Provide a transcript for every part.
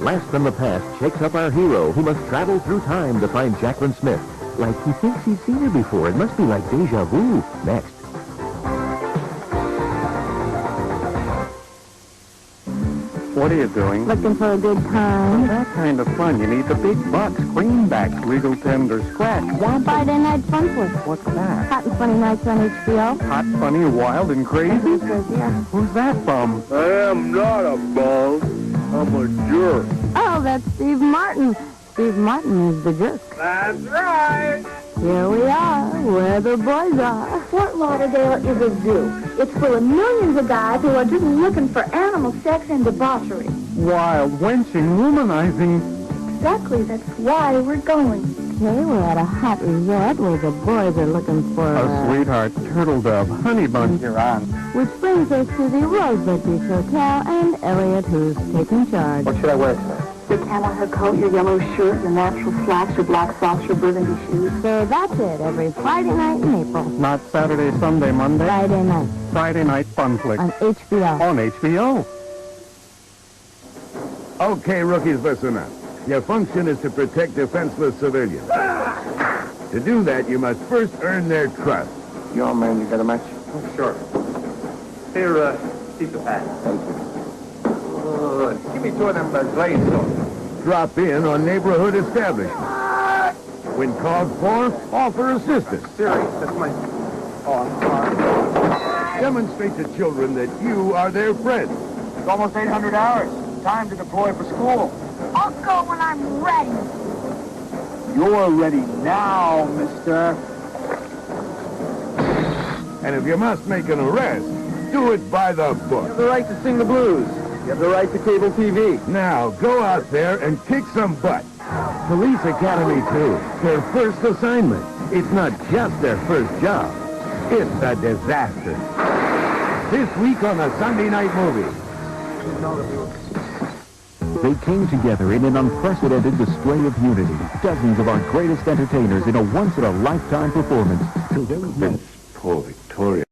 Blast from the Past checks up our hero who must travel through time to find Jacqueline Smith. Like he thinks he's seen her before. It must be like deja vu. Next. What are you doing? Looking for a good time. That kind of fun. You need the big bucks, greenbacks, legal tender, scratch. One Friday Night Fun Flip. What's that? Hot and Funny Nights on HBO. Hot, funny, wild, and crazy? Who's that bum? I am not a bum. I'm a jerk. Oh, that's Steve Martin. Steve Martin is the jerk. That's right. Here we are, where the boys are. Fort Lauderdale is a zoo. It's full of millions of guys who are just looking for animal sex and debauchery. Wild, wenching, womanizing. Exactly, that's why we're going. Okay, we're at a hot resort where the boys are looking for A sweetheart, turtle dove, honey bun. You're on. which brings us to the Rosebud Beach Hotel and Elliot, who's taking charge. What should I wear, sir? Your camel hair coat, your yellow shirt, your natural slacks, your black socks, your burgundy shoes. So that's it, every Friday night in April. Not Saturday, Sunday, Monday. Friday night Friday night fun flick. on HBO. On HBO. Okay, rookies, listen up. Your function is to protect defenseless civilians. To do that, you must first earn their trust. Yo, man, you got a match? Oh, sure. Here, keep the pad. Thank you. Give me two of them glazed doors. Drop in on neighborhood establishments. When called for, offer assistance. Serious, that's my... Oh, I'm sorry. Demonstrate to children that you are their friend. It's almost 800 hours. Time to deploy for school. I'll go when I'm ready. You're ready now, mister. And if you must make an arrest, do it by the You book. have the right to sing the blues. You have the right to cable TV. Now, go out there and kick some butt. Police Academy 2, their first assignment. It's not just their first job. It's a disaster. This week on a Sunday night movie. They came together in an unprecedented display of unity. Dozens of our greatest entertainers in a once-in-a-lifetime performance. Till there was no... Poor Victoria.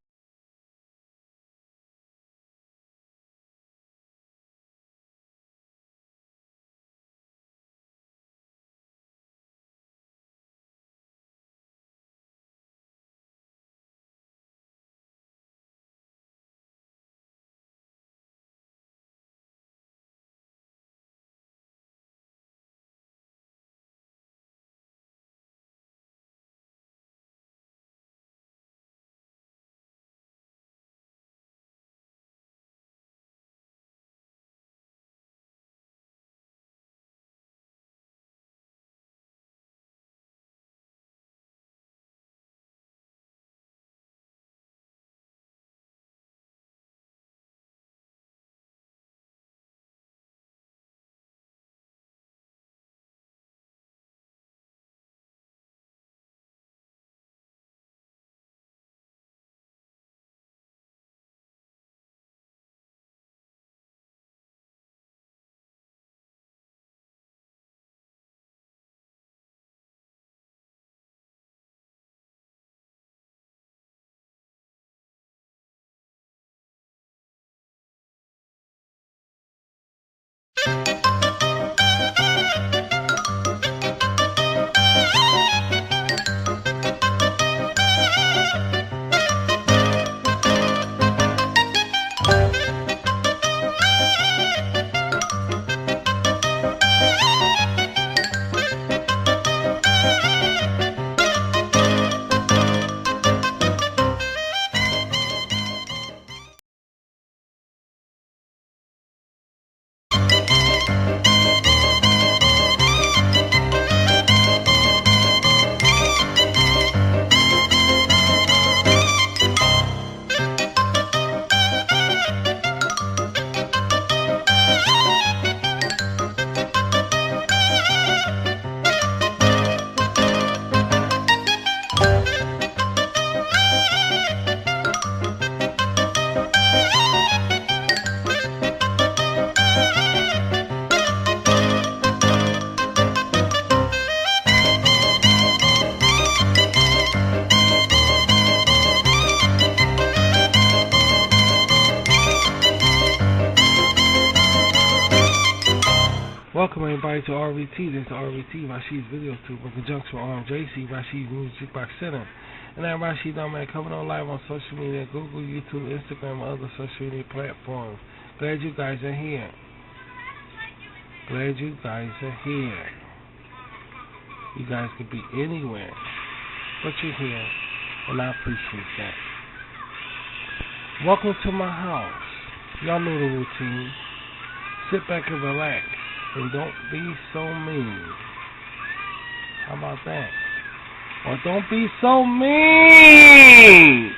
Welcome everybody to RVT. This is RVT, Rashid's Video Tube, in conjunction with RMJC, Rashid's Music Box Center. And I'm Rashid man, coming on live on social media, Google, YouTube, Instagram, and other social media platforms. Glad you guys are here. Glad you guys are here. You guys could be anywhere, but you're here, and I appreciate that. Welcome to my house. Y'all know the routine. Sit back and relax, and don't be so mean. How about that? Well, don't be so mean.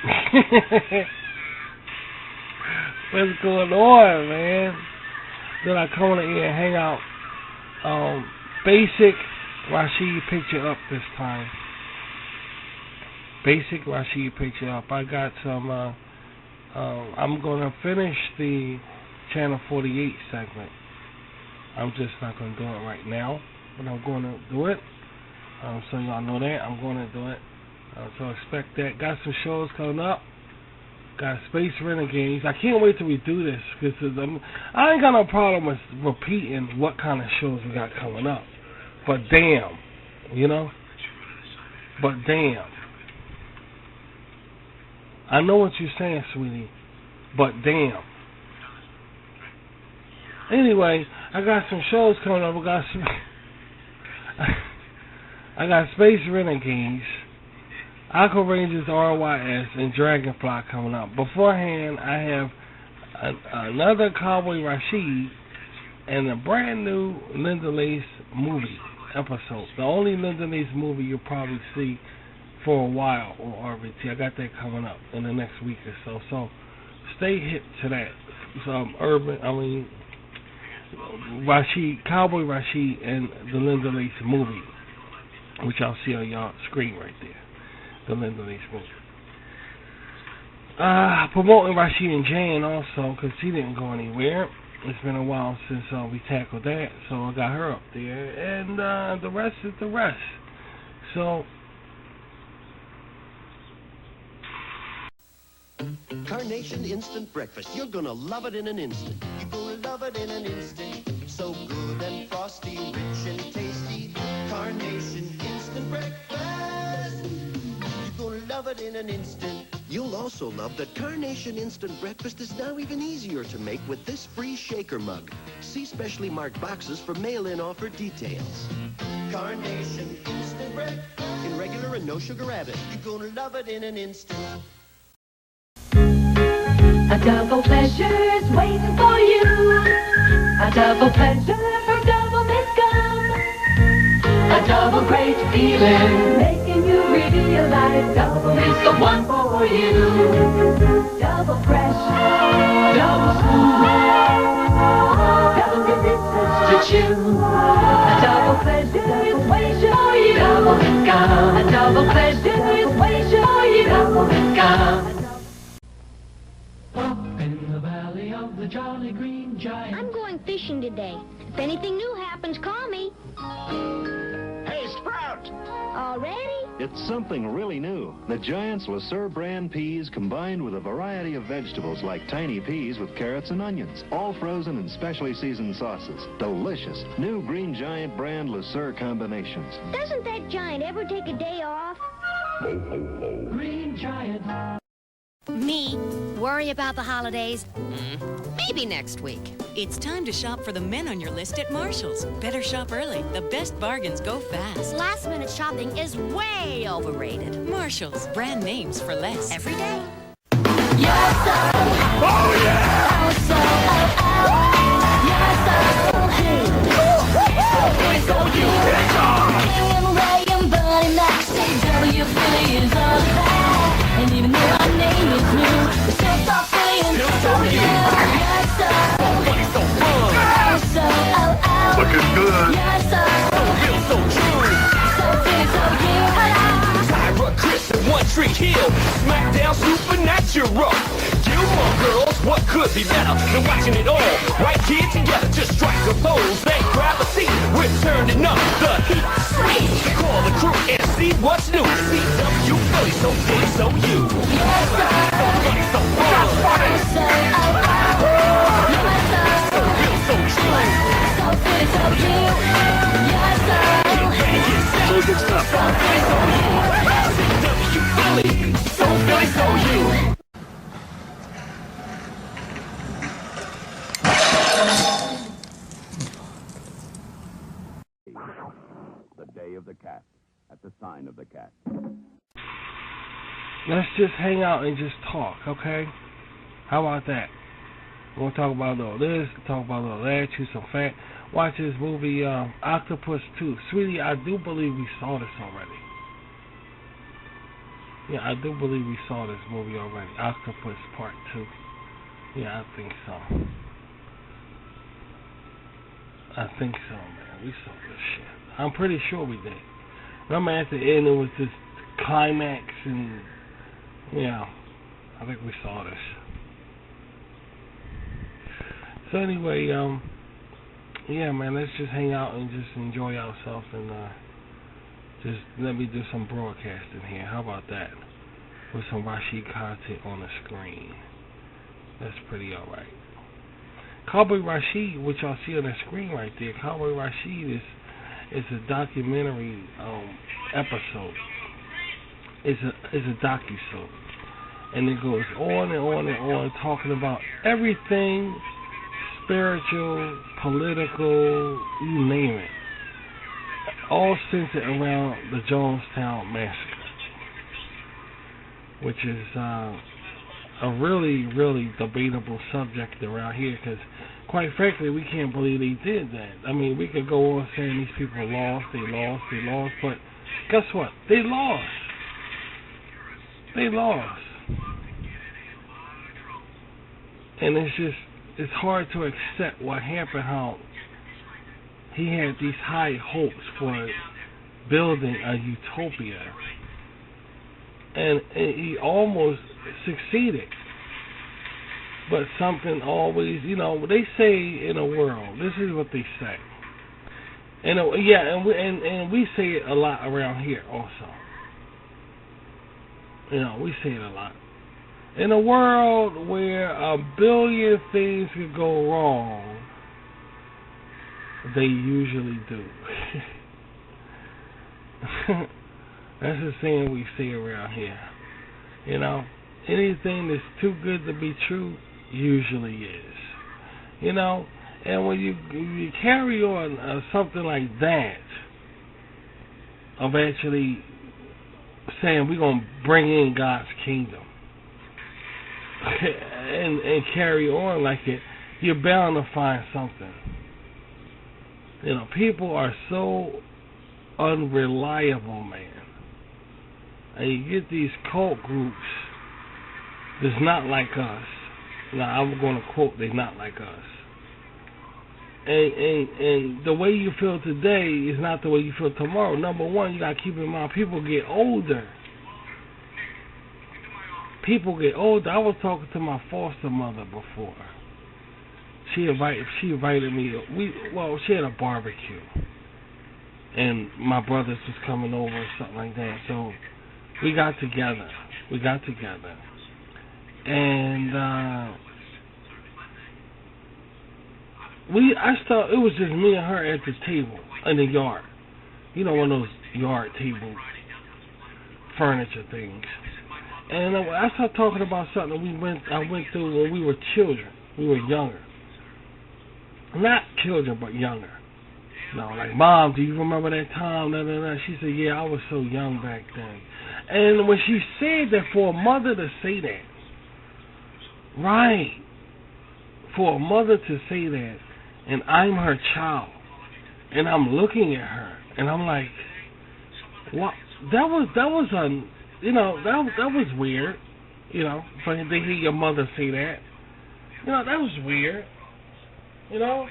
What's going on, man? Then I come on here and hang out. Basic Rashid picture up this time. Basic Rashid picture up. I got some. I'm gonna finish the Channel 48 segment. I'm just not gonna do it right now, but I'm gonna do it. So y'all know that I'm gonna do it. So expect that. Got some shows coming up. Got Space Renegades. I can't wait till we do this because I ain't got no problem with repeating what kind of shows we got coming up. But damn, you know. But damn. I know what you're saying, sweetie. But damn. Anyway, I got some shows coming up. I got Space Renegades, Aqua Rangers RYS, and Dragonfly coming up. Beforehand, I have another Cowboy Rashid and a brand new Linda Lace movie episode. The only Linda Lace movie you'll probably see for a while on RVT. I got that coming up in the next week or so. So stay hip to that. Rashid, Cowboy Rashid, and the Linda Lace movie, which I'll see on y'all screen right there. The Linda Lace movie. Promoting Rashid and Jan also, because she didn't go anywhere. It's been a while since we tackled that, so I got her up there. And the rest is the rest. So, Carnation Instant Breakfast. You're gonna love it in an instant. You're gonna love it in an instant. So good and frosty, rich and tasty. Carnation Instant Breakfast. You're gonna love it in an instant. You'll also love that Carnation Instant Breakfast is now even easier to make with this free shaker mug. See specially marked boxes for mail-in offer details. Carnation Instant Breakfast. In regular and no sugar added. You're gonna love it in an instant. A double pleasure's waiting for you. A double pleasure for double mint gum. A double great feeling, making you realize double is the one for you. Double fresh, double smooth, double delicious to chew. A double pleasure is waiting for you. Double mint gum. A double pleasure is waiting for you. Double mint gum. The Jolly Green Giant. I'm going fishing today. If anything new happens, call me. Hey, Sprout! Already? It's something really new. The Giant's Le Sueur brand peas combined with a variety of vegetables like tiny peas with carrots and onions, all frozen in specially seasoned sauces. Delicious. New Green Giant brand Le Sueur combinations. Doesn't that Giant ever take a day off? Green Giant. Me? Worry about the holidays? Maybe next week. It's time to shop for the men on your list at Marshall's. Better shop early. The best bargains go fast. Last-minute shopping is way overrated. Marshall's. Brand names for less. Every day. You're so... Oh, yeah! Oh, so... Oh, oh. You're so... Hey. So you pick on! King William, Buddy Max, W. Philly is all that. And even though my name is new, it's still so silly and so you. You're so funny, so fun. Oh, so Looking good. You're so real, so true. So silly, so you. Tyra, Chris, and One Tree Hill. SmackDown Supernatural. Gilmore Girls, what could be better than watching it all? Right here together, just strike a pose and grab a seat. We're turning up the heat. Sweet. Call the crew and see what's new. CW Philly, so silly, so you. You're so funny, so fun. So so real, so true. So silly, so you. line of the cat. Let's just hang out and just talk, okay? How about that? We'll talk about all this, talk about all that, choose some fact. Watch this movie, Octopus 2. Sweetie, I do believe we saw this already. Yeah, I do believe we saw this movie already. Octopus Part 2. Yeah, I think so. I think so, man. We saw this shit. I'm pretty sure we did. Remember at the end it was this climax and, yeah, I think we saw this. So anyway, yeah, man, let's just hang out and just enjoy ourselves and just let me do some broadcasting here. How about that? With some Rashid content on the screen. That's pretty alright. Cowboy Rashid, which y'all see on the screen right there, Cowboy Rashid is a documentary episode. It's a docu-soap. And it goes on and on and on talking about everything spiritual, political, you name it. All centered around the Jonestown Massacre, which is a really, really debatable subject around here because, quite frankly, we can't believe they did that. I mean, we could go on saying these people lost, but guess what? They lost. They lost. And it's hard to accept what happened, how he had these high hopes for building a utopia. And he almost succeeded. But something always, you know, they say in a world, this is what they say. And and we say it a lot around here also. You know, we say it a lot. In a world where a billion things could go wrong, they usually do. That's the saying we say around here. You know, anything that's too good to be true usually is. You know, and when you carry on something like that, of actually saying we're going to bring in God's kingdom, and carry on like it, you're bound to find something. You know, people are so unreliable, man. And you get these cult groups that's not like us. Now, I'm going to quote, they're not like us. And the way you feel today is not the way you feel tomorrow. Number one, you got to keep in mind, people get older. People get older. I was talking to my foster mother before. She invited me. She had a barbecue, and my brothers was coming over or something like that. So we got together. And it was just me and her at the table in the yard. You know, one of those yard table furniture things. And I started talking about something I went through when we were children. We were younger. Not children, but younger. You know, like, Mom, do you remember that time? She said, yeah, I was so young back then. And when she said that, for a mother to say that, right, for a mother to say that, and I'm her child, and I'm looking at her, and I'm like, what? That was you know, that was weird, you know, for to hear your mother say that. You know, that was weird. You know,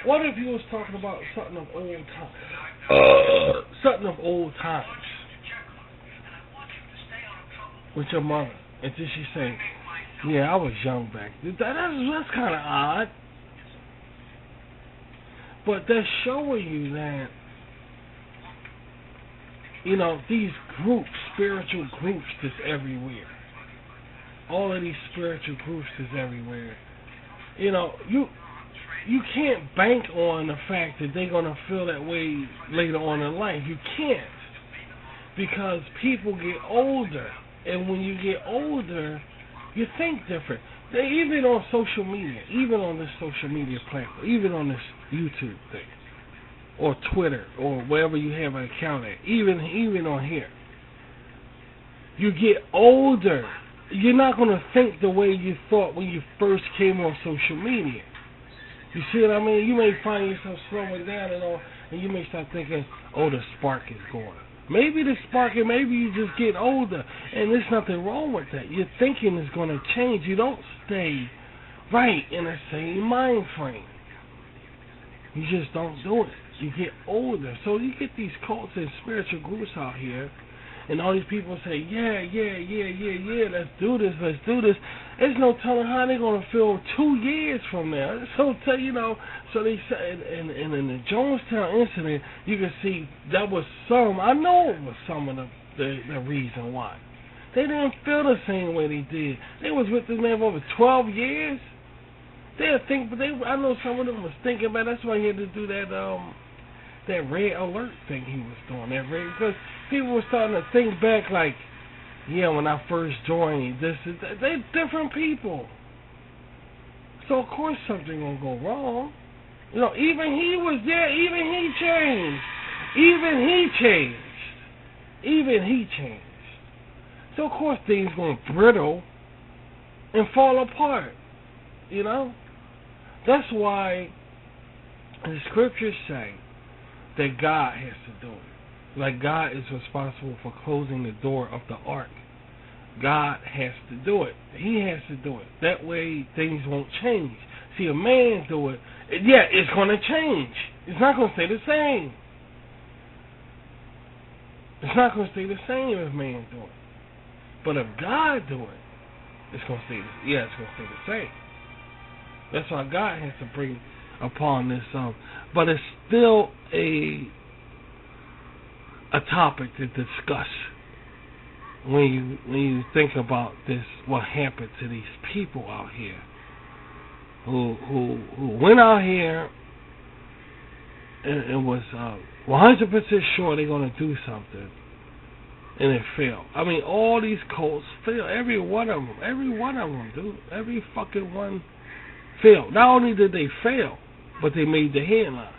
what if you was talking about something of old times? Something of old times with your mother, and then she say, yeah, I was young back then. That's kind of odd. But that's showing you that, you know, these groups, spiritual groups that's everywhere. All of these spiritual groups that's everywhere. You know, you can't bank on the fact that they're going to feel that way later on in life. You can't. Because people get older. And when you get older, you think different. Even on social media, even on this social media platform, even on this YouTube thing, or Twitter or wherever you have an account at, even on here. You get older. You're not going to think the way you thought when you first came on social media. You see what I mean? You may find yourself slowing down and all, and you may start thinking, oh, the spark is gone. Maybe the spark, and maybe you just get older, and there's nothing wrong with that. Your thinking is going to change. You don't stay right in the same mind frame. You just don't do it. You get older. So you get these cults and spiritual groups out here, and all these people say, yeah, let's do this. There's no telling how they're going to feel 2 years from now. So they said, and in the Jonestown incident, you can see that was I know it was some of the reason why. They didn't feel the same way they did. They was with this man for over 12 years. I know some of them was thinking about it. That's why he had to do that red alert thing he was doing. Because people were starting to think back like, yeah, when I first joined, they're different people. So of course something gonna go wrong. Even he was there. Even he changed. So of course things gonna brittle and fall apart. That's why the scriptures say that God has to do it. Like God is responsible for closing the door of the ark. God has to do it. He has to do it. That way things won't change. See, a man do it, yeah, it's going to change. It's not going to stay the same. It's not going to stay the same if man do it. But if God do it, it's going to stay the same. That's why God has to bring upon this. But it's still a topic to discuss when you think about this. What happened to these people out here who went out here and was 100% sure they're going to do something, and it failed. I mean, all these cults failed. Every one of them, dude. Every fucking one failed. Not only did they fail, but they made the headlines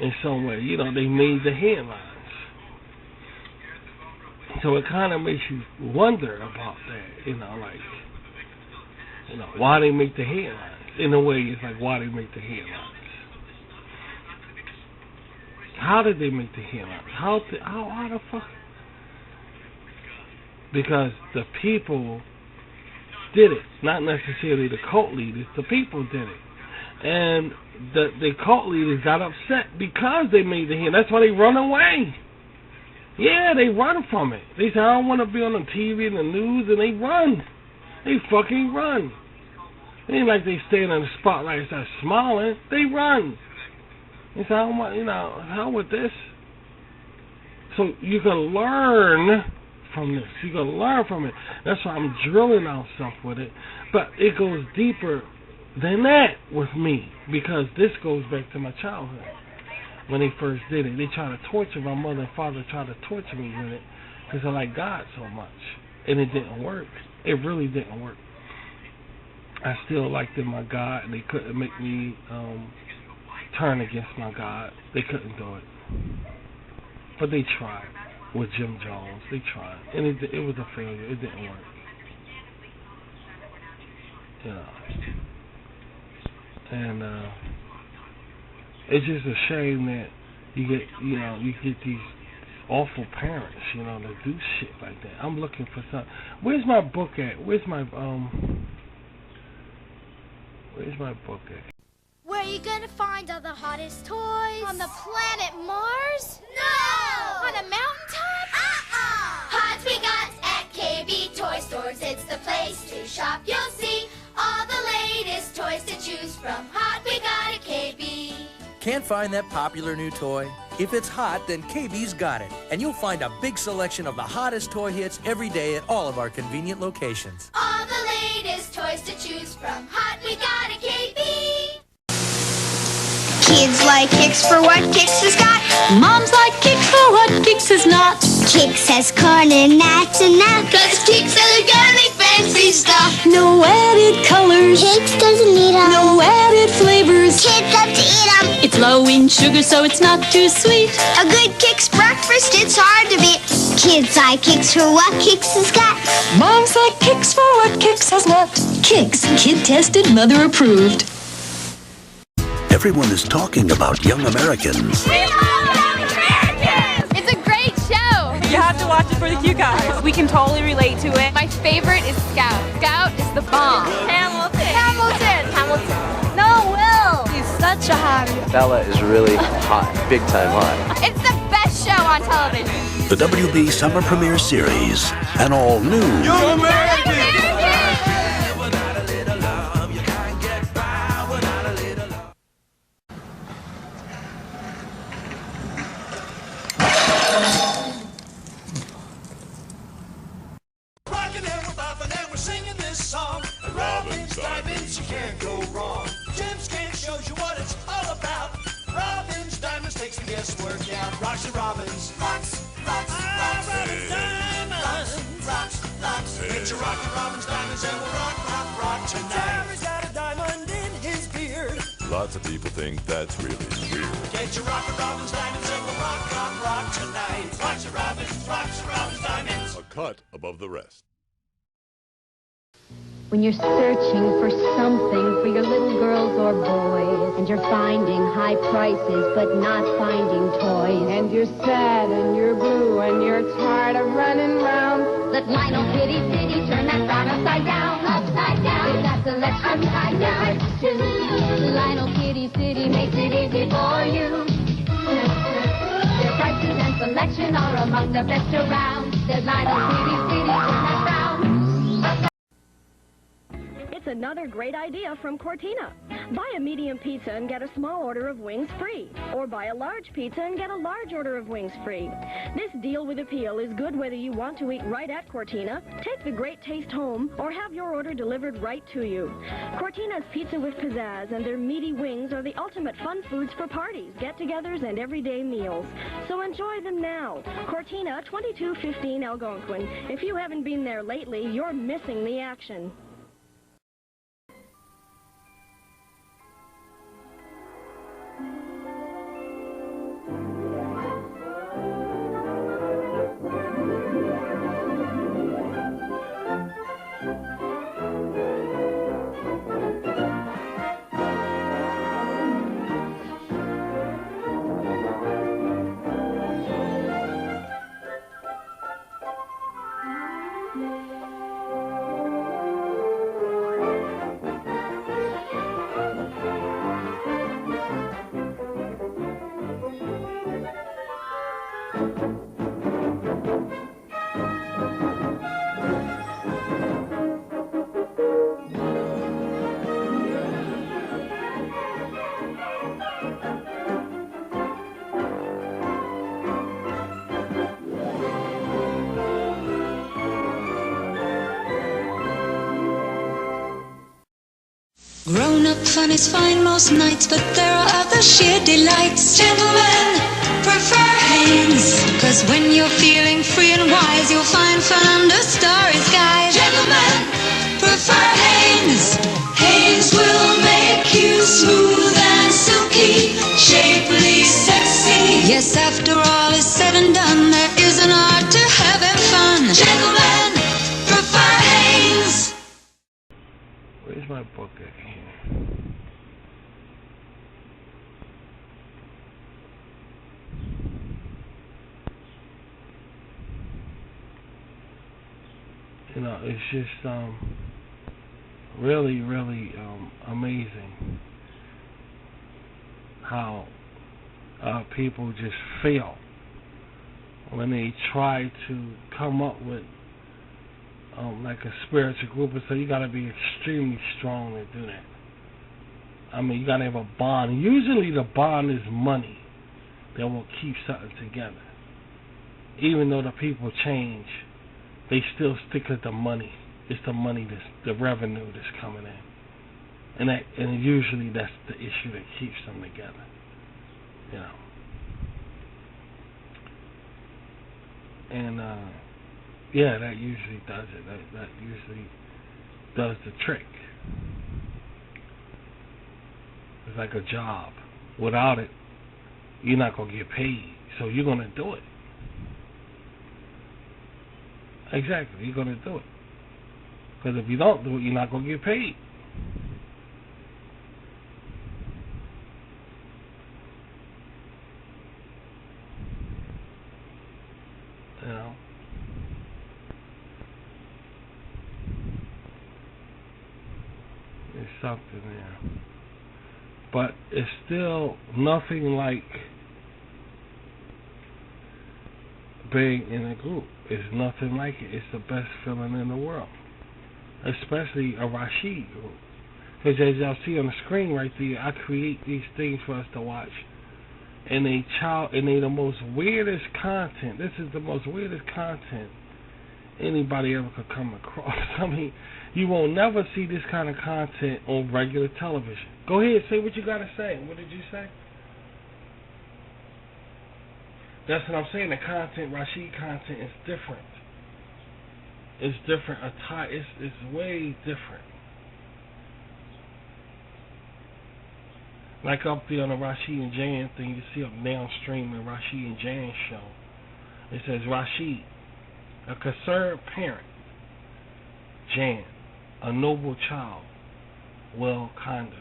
in some way. They made the headlines. So it kind of makes you wonder about that. Why they make the headlines. In a way, it's like why they make the headlines. How did they make the headlines? How the fuck? Because the people did it, not necessarily the cult leaders. The people did it, and the cult leaders got upset because they made the headlines. That's why they run away. Yeah, they run from it. They say, I don't want to be on the TV and the news, and they run. They fucking run. It ain't like they stand in the spotlight and start smiling. They run. They say, I don't want, hell with this. So you can learn from this. You can learn from it. That's why I'm drilling out stuff with it. But it goes deeper than that with me, because this goes back to my childhood. When they first did it, they tried to torture my mother and father, tried to torture me with it because I like God so much, and it didn't work. It really didn't work. I still liked in my God, and they couldn't make me turn against my God. They couldn't do it, but they tried with Jim Jones. They tried, and it was a failure. It didn't work. And it's just a shame that you get these awful parents, that do shit like that. I'm looking for something. Where's my book at? Where's my book at? Where are you gonna find all the hottest toys? On the planet Mars? No! On a mountaintop? Hot we got at KB Toy Stores. It's the place to shop. You'll see all the latest toys to choose from. Hot we got at KB. Can't find that popular new toy? If it's hot, then KB's got it. And you'll find a big selection of the hottest toy hits every day at all of our convenient locations. All the latest toys to choose from. Hot we got at KB. Kids like Kix for what Kix has got. Moms like Kix for what Kix is not. Kix has corn and that's enough. 'Cause Kix are the girly friends free stuff. No added colors. Kids doesn't need 'em. No added flavors. Kids love to eat 'em. It's low in sugar, so it's not too sweet. A good Kix breakfast, it's hard to beat. Kids like Kix for what Kix has got. Moms like Kix for what Kix has not. Kix, kid tested, mother approved. Everyone is talking about Young Americans. We love Young Americans! It's a great show. You have to watch it for the cute guys. We can totally relate to it. My favorite is Scout. Scout is the bomb. Hamilton. Hamilton. Hamilton. No, Will. He's such a hottie. Bella is really hot, big time hot. It's the best show on television. The WB Summer Premiere Series. An all-new Young Americans! Rockin' and we're boppin' and we're singing this song. Robin's Diamonds, you can't go wrong. Jim's Skin shows you what it's all about. Robin's Diamonds takes the guesswork out. Rocks and Robins. Rocks, rocks, rocks. Robin's Diamonds. Rocks, rocks. Get your rockin' Robin's Diamonds and we'll rock, rock, rock tonight. Jerry's got a diamond in his beard. Lots of people think that's really weird. Get your rockin' Robin's Diamonds and we'll rock, rock, rock tonight. Rocks and Robins, Diamonds. A cut above the rest. When you're searching for something for your little girls or boys, and you're finding high prices but not finding toys, and you're sad and you're blue and you're tired of running round, let Lionel Kitty City turn that frown upside down, upside down. We've got selection upside down too. Lionel Kitty City makes it easy for you. Their prices and selection are among the best around. There's Lionel Kitty City, turn that frown. It's another great idea from Cortina. Buy a medium pizza and get a small order of wings free. Or buy a large pizza and get a large order of wings free. This deal with appeal is good whether you want to eat right at Cortina, take the great taste home, or have your order delivered right to you. Cortina's pizza with pizzazz and their meaty wings are the ultimate fun foods for parties, get-togethers, and everyday meals. So enjoy them now. Cortina, 2215 Algonquin. If you haven't been there lately, you're missing the action. Grown-up fun is fine most nights, but there are other sheer delights. Gentlemen prefer Hanes, 'cause when you're feeling free and wise, you'll find fun under starry skies. Gentlemen prefer Hanes. Hanes will make you smooth and silky, shapely, sexy. Yes, after all is said and done, there is an art to having fun. Gentlemen prefer Hanes. Where's my book at here? You know, it's just really amazing how people just fail when they try to come up with like a spiritual group, and so you got to be extremely strong to do that. I mean, you got to have a bond. Usually the bond is money that will keep something together. Even though the people change, they still stick with the money. It's the money, the revenue that's coming in. And usually that's the issue that keeps them together. You know. And yeah, that usually does it. That usually does the trick. It's like a job. Without it, you're not going to get paid. So you're going to do it. Exactly, you're going to do it. Because if you don't do it, you're not going to get paid. You know? There's something there. But it's still nothing like being in a group. It's nothing like it. It's the best feeling in the world. Especially a Rashid group. Because as y'all see on the screen right there, I create these things for us to watch. And they the most weirdest content. This is the most weirdest content anybody ever could come across. I mean, you will never see this kind of content on regular television. Go ahead, say what you gotta say. What did you say? That's what I'm saying. The content, Rashid content, is different. It's different. It's way different. Like up there on the Rashid and Jan thing, you see up downstream the Rashid and Jan show. It says Rashid, a concerned parent. Jan, a noble child. Well, kinda.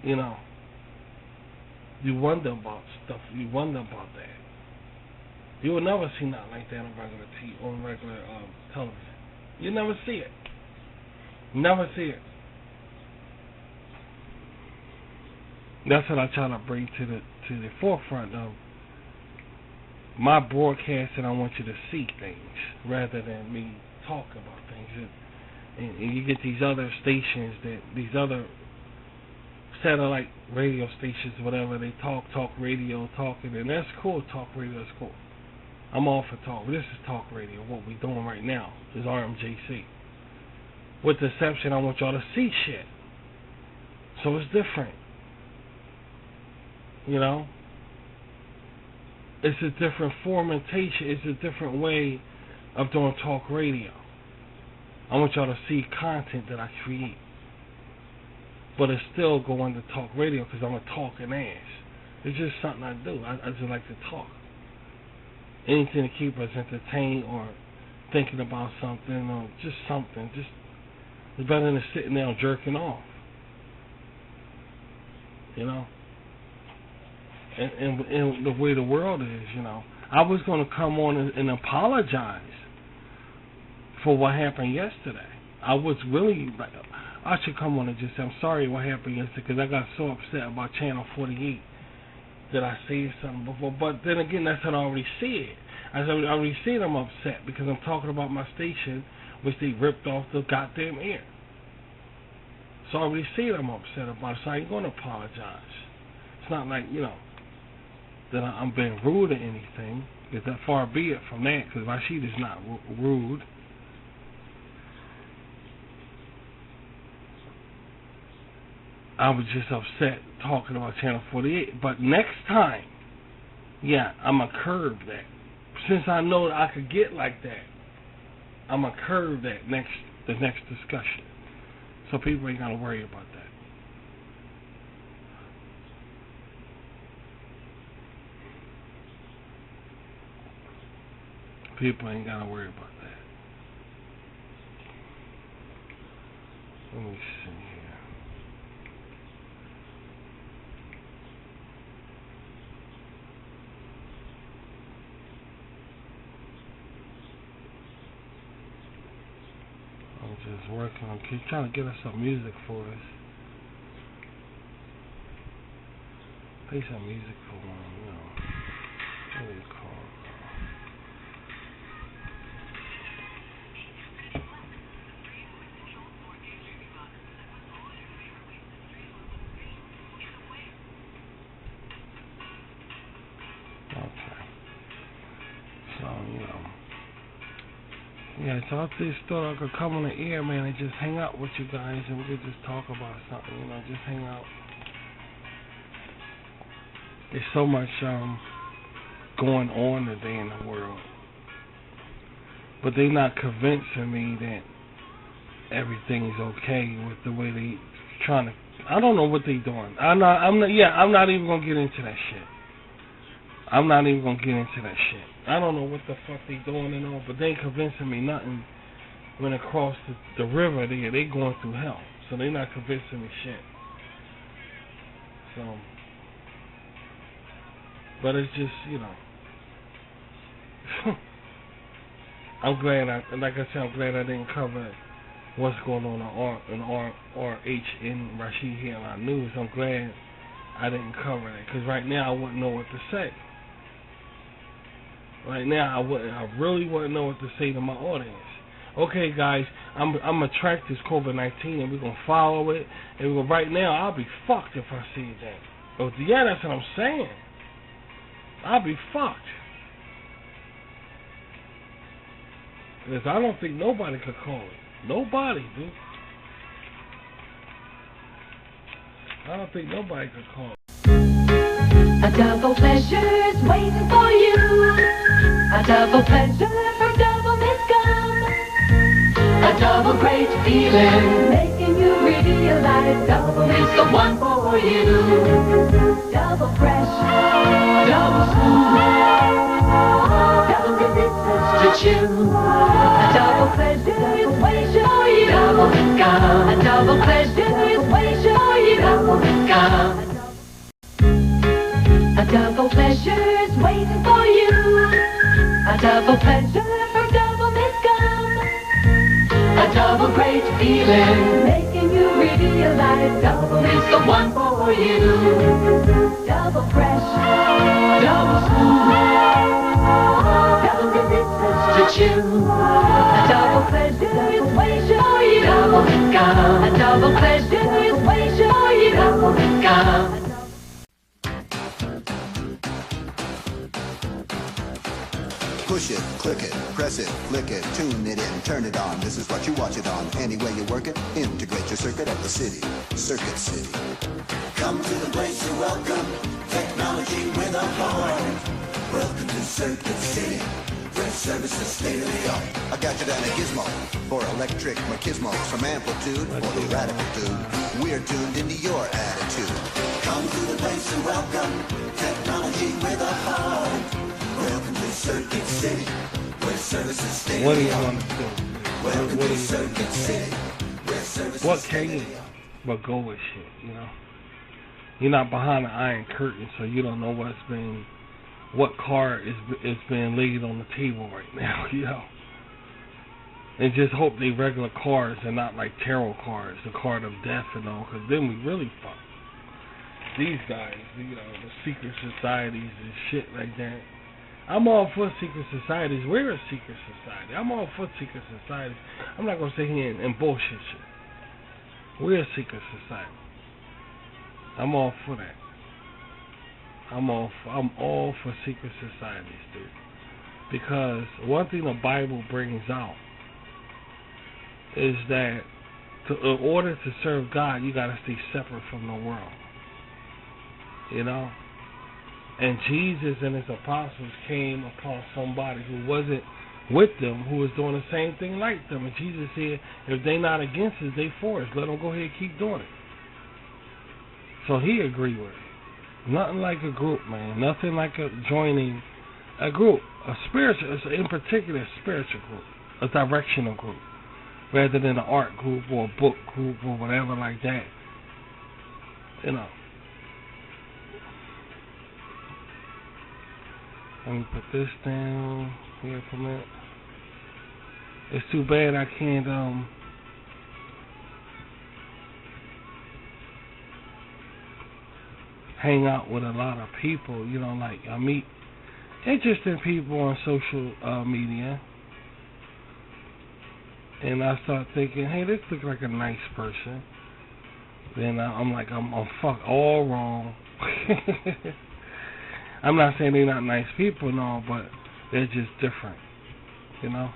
You know, you wonder about stuff. You wonder about that. You will never see nothing like that on regular television. You never see it. Never see it. That's what I try to bring to the forefront of my broadcast, and I want you to see things rather than me talk about things. And you get these other stations, these other satellite radio stations, whatever, they talk radio, talking, and that's cool. Talk radio is cool. I'm all for talk. This is talk radio. What we're doing right now is RMJC. With the exception, I want y'all to see shit. So it's different. You know? It's a different formatation. It's a different way of doing talk radio. I want y'all to see content that I create. But it's still going to talk radio because I'm a talking ass. It's just something I do. I just like to talk. Anything to keep us entertained or thinking about something or just something. Just it's better than sitting there jerking off. You know? And the way the world is, you know. I was going to come on and apologize for what happened yesterday. I was really like, I should come on and just say, I'm sorry what happened yesterday because I got so upset about Channel 48 that I said something before. But then again, that's what I already said. I already said I'm upset because I'm talking about my station, which they ripped off the goddamn air. So I already said I'm upset about it, so I ain't going to apologize. It's not like, you know, that I'm being rude or anything. Because that far be it from that, because Rashid is not rude. I was just upset talking about Channel 48. But next time, yeah, I'm going to curb that. Since I know that I could get like that, I'm going to curb that the next discussion. So people ain't got to worry about that. People ain't got to worry about that. Let me see here. I'm just working on keep trying to get us some music for us. Play some music for one, you know. What do you call it? Yeah, so I just thought I could come on the air, man, and just hang out with you guys and we could just talk about something, you know, just hang out. There's so much going on today in the world. But they're not convincing me that everything's okay with the way they trying to. I don't know what they doing. I'm not even gonna get into that shit. I'm not even gonna get into that shit. I don't know what the fuck they doing and all, but they ain't convincing me nothing. When they cross the river, they going through hell, so they not convincing me shit. So, but it's just, you know, I'm glad I'm glad I didn't cover what's going on in RH in Rashid Headline News. I'm glad I didn't cover that, because right now I wouldn't know what to say. Right now I really wouldn't know what to say to my audience. Okay, guys, I'm gonna track this COVID-19 and we're gonna follow it. And right now I'll be fucked if I see that. But yeah, that's what I'm saying. I'll be fucked. Because I don't think nobody could call it. Nobody, dude. I don't think nobody could call it. A double pleasure's waiting for you. A double pleasure from Double Mint Gum. A double great feeling, making you realize double is the one for you. Double fresh, double smooth, double delicious to chew. A double pleasure is waiting for you. Double Mint Gum. A double pleasure is waiting for you. Double Mint Gum. A double pleasure's waiting for you. A double pleasure from Double Mint Gum. A double great feeling, making you realize double is the one for you. Double fresh, double smooth, double delicious to chew. A double pleasure is waiting for you. Double Mint Gum. A double pleasure is waiting for you. Double Mint Gum. Push it, click it, press it, flick it, tune it in, turn it on. This is what you watch it on. Any way you work it, integrate your circuit at the city. Circuit City. Come to the place you're welcome. Technology with a heart. Welcome to Circuit City, where service is state of the art. A gadget and a gizmo for electric machismos. From amplitude for the radical dude. We're tuned into your attitude. Come to the place you're welcome. Technology with a heart. Welcome to Circuit City, where service is state of the art. What do you want to do? Welcome to Circuit City, where service What is can state you? of the art. But go with shit, you know. You're not behind the iron curtain, so you don't know what card is being laid on the table right now, you know. And just hope they regular cards and not like tarot cards, the card of death and all, because then we really fuck. These guys, you know, the secret societies and shit like that. I'm all for secret societies. We're a secret society. I'm all for secret societies. I'm not going to sit here and bullshit shit. We're a secret society. I'm all for that. I'm all for secret societies, dude. Because one thing the Bible brings out is that in order to serve God, you got to stay separate from the world. You know? And Jesus and his apostles came upon somebody who wasn't with them, who was doing the same thing like them. And Jesus said, if they not against us, they for us. Let them go ahead and keep doing it. So he agreed with it. Nothing like a group, man. Nothing like joining a group. A spiritual, in particular, a spiritual group. A directional group. Rather than an art group or a book group or whatever like that. You know. Let me put this down here for a minute. It's too bad I can't hang out with a lot of people, you know, like I meet interesting people on social media, and I start thinking, hey, this looks like a nice person. Then I'm like, I'm fuck all wrong. I'm not saying they're not nice people, no, but they're just different, you know.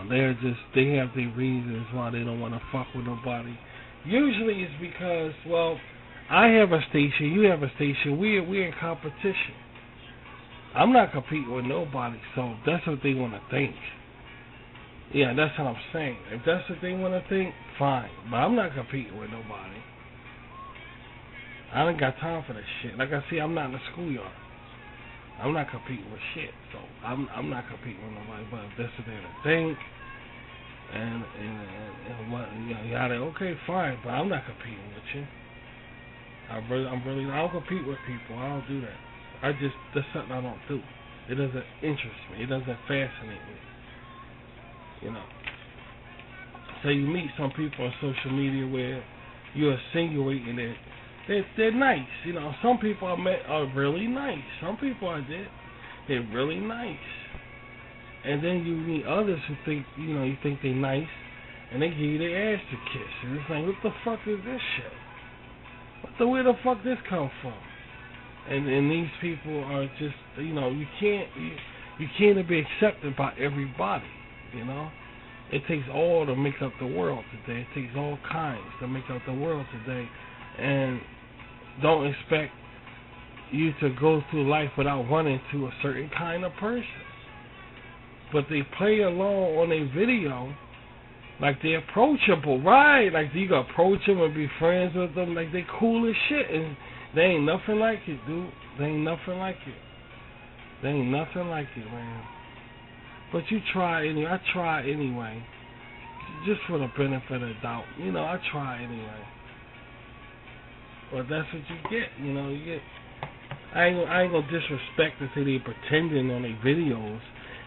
They have their reasons why they don't want to fuck with nobody. Usually it's because, well, I have a station, you have a station, we're in competition. I'm not competing with nobody, so that's what they want to think. Yeah, that's what I'm saying. If that's what they want to think, fine. But I'm not competing with nobody. I ain't got time for that shit. Like I see, I'm not in the schoolyard. I'm not competing with shit. So I'm not competing with nobody. But if that's what they think, and what, you know, yada, okay, fine. But I'm not competing with you. I don't compete with people. I don't do that. That's something I don't do. It doesn't interest me. It doesn't fascinate me. You know. So you meet some people on social media where you're insinuating that they're nice. You know, some people I met are really nice. Some people I did, they're really nice. And then you meet others who think, you know, you think they're nice, and they give you their ass to kiss. And it's like, what the fuck is this shit? Where the fuck this come from? And these people are just, you know, you can't be accepted by everybody, you know. It takes all to make up the world today. It takes all kinds to make up the world today. And don't expect you to go through life without running to a certain kind of person. But they play along on a video like they're approachable, right? Like you can approach them and be friends with them, like they cool as shit. And they ain't nothing like it, dude. They ain't nothing like it. They ain't nothing like it, man. But you try anyway. I try anyway. Just for the benefit of the doubt. You know, I try anyway. But that's what you get, you know. You get. I ain't gonna disrespect and say they pretending on their videos,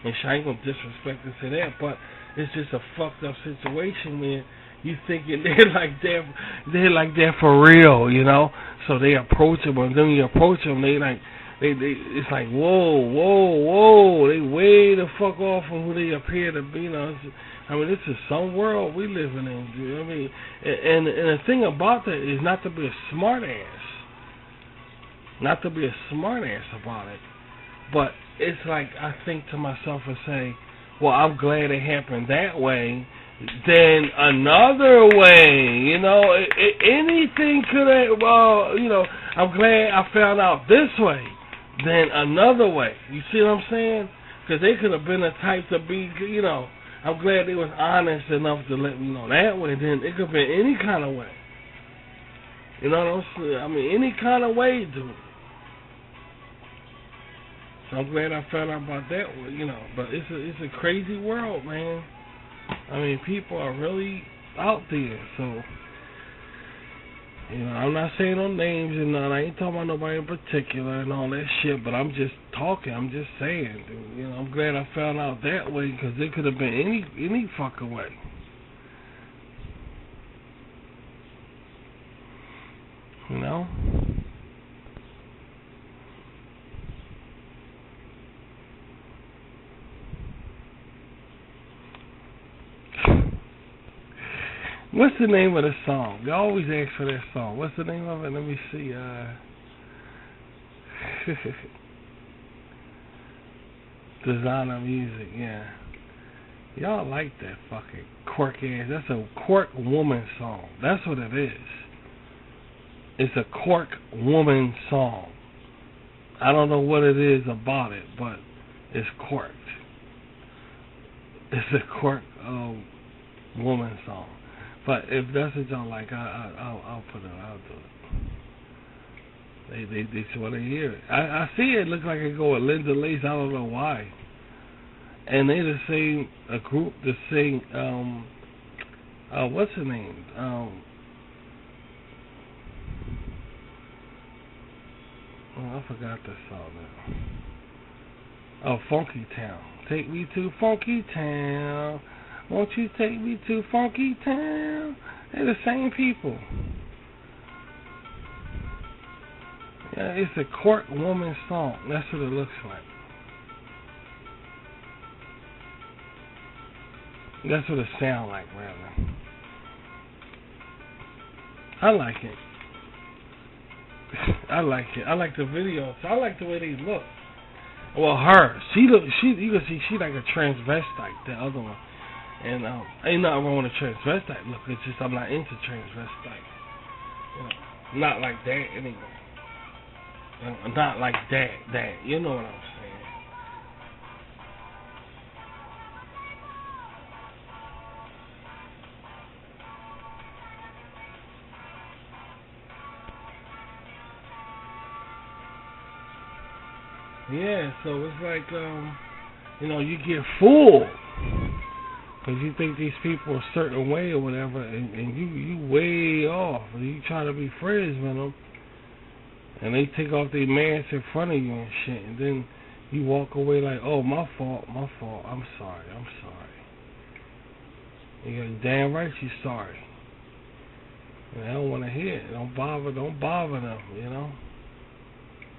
and I ain't gonna disrespect and say that. But it's just a fucked up situation where you thinking they're like that for real, you know. So they approach them, and then you approach them, they it's like whoa, they way the fuck off from who they appear to be, you know. I mean, this is some world we living in, dude. I mean, and the thing about that is not to be a smart ass about it, but it's like I think to myself and say, well, I'm glad it happened that way. Then another way, you know, anything could have, well, you know, I'm glad I found out this way. Then another way. You see what I'm saying? Because they could have been the type to be, you know, I'm glad they was honest enough to let me know that way. Then it could have been any kind of way. You know what I'm saying? I mean, any kind of way, dude. So I'm glad I found out about that one, you know. But it's a crazy world, man. I mean, people are really out there, so, you know, I'm not saying no names and none. I ain't talking about nobody in particular and all that shit, but I'm just talking. I'm just saying, dude. You know, I'm glad I found out that way because it could have been any fucking way. You know? What's the name of the song? You always ask for that song. What's the name of it? Let me see. Designer Music, yeah. Y'all like that fucking quirk ass. That's a quirk woman song. That's what it is. It's a quirk woman song. I don't know what it is about it, but it's quirked. It's a quirk woman song. But if that's what y'all like, I'll put it. I'll do it. They just want to hear it. I see it look like it go with Linda Lace. I don't know why. And they the same a group that sing what's her name? I forgot the song now. Oh, Funky Town. Take me to Funky Town. Won't you take me to Funky Town? They're the same people. Yeah, it's a quirk woman song. That's what it looks like. That's what it sounds like, rather. I like it. I like it. I like the video. I like the way they look. Well, her. You can see she like a transvestite. The other one. And ain't nothing wrong with a transvestite look. It's just I'm not into transvestite. You know, not like that anyway. You know, not like that. You know what I'm saying. Yeah, so it's like, you get fooled. Because you think these people are a certain way or whatever, and you way off. And you try to be friends with them, and they take off their masks in front of you and shit, and then you walk away like, oh, my fault, I'm sorry. And you're damn right you're sorry. And I don't want to hear it. Don't bother them,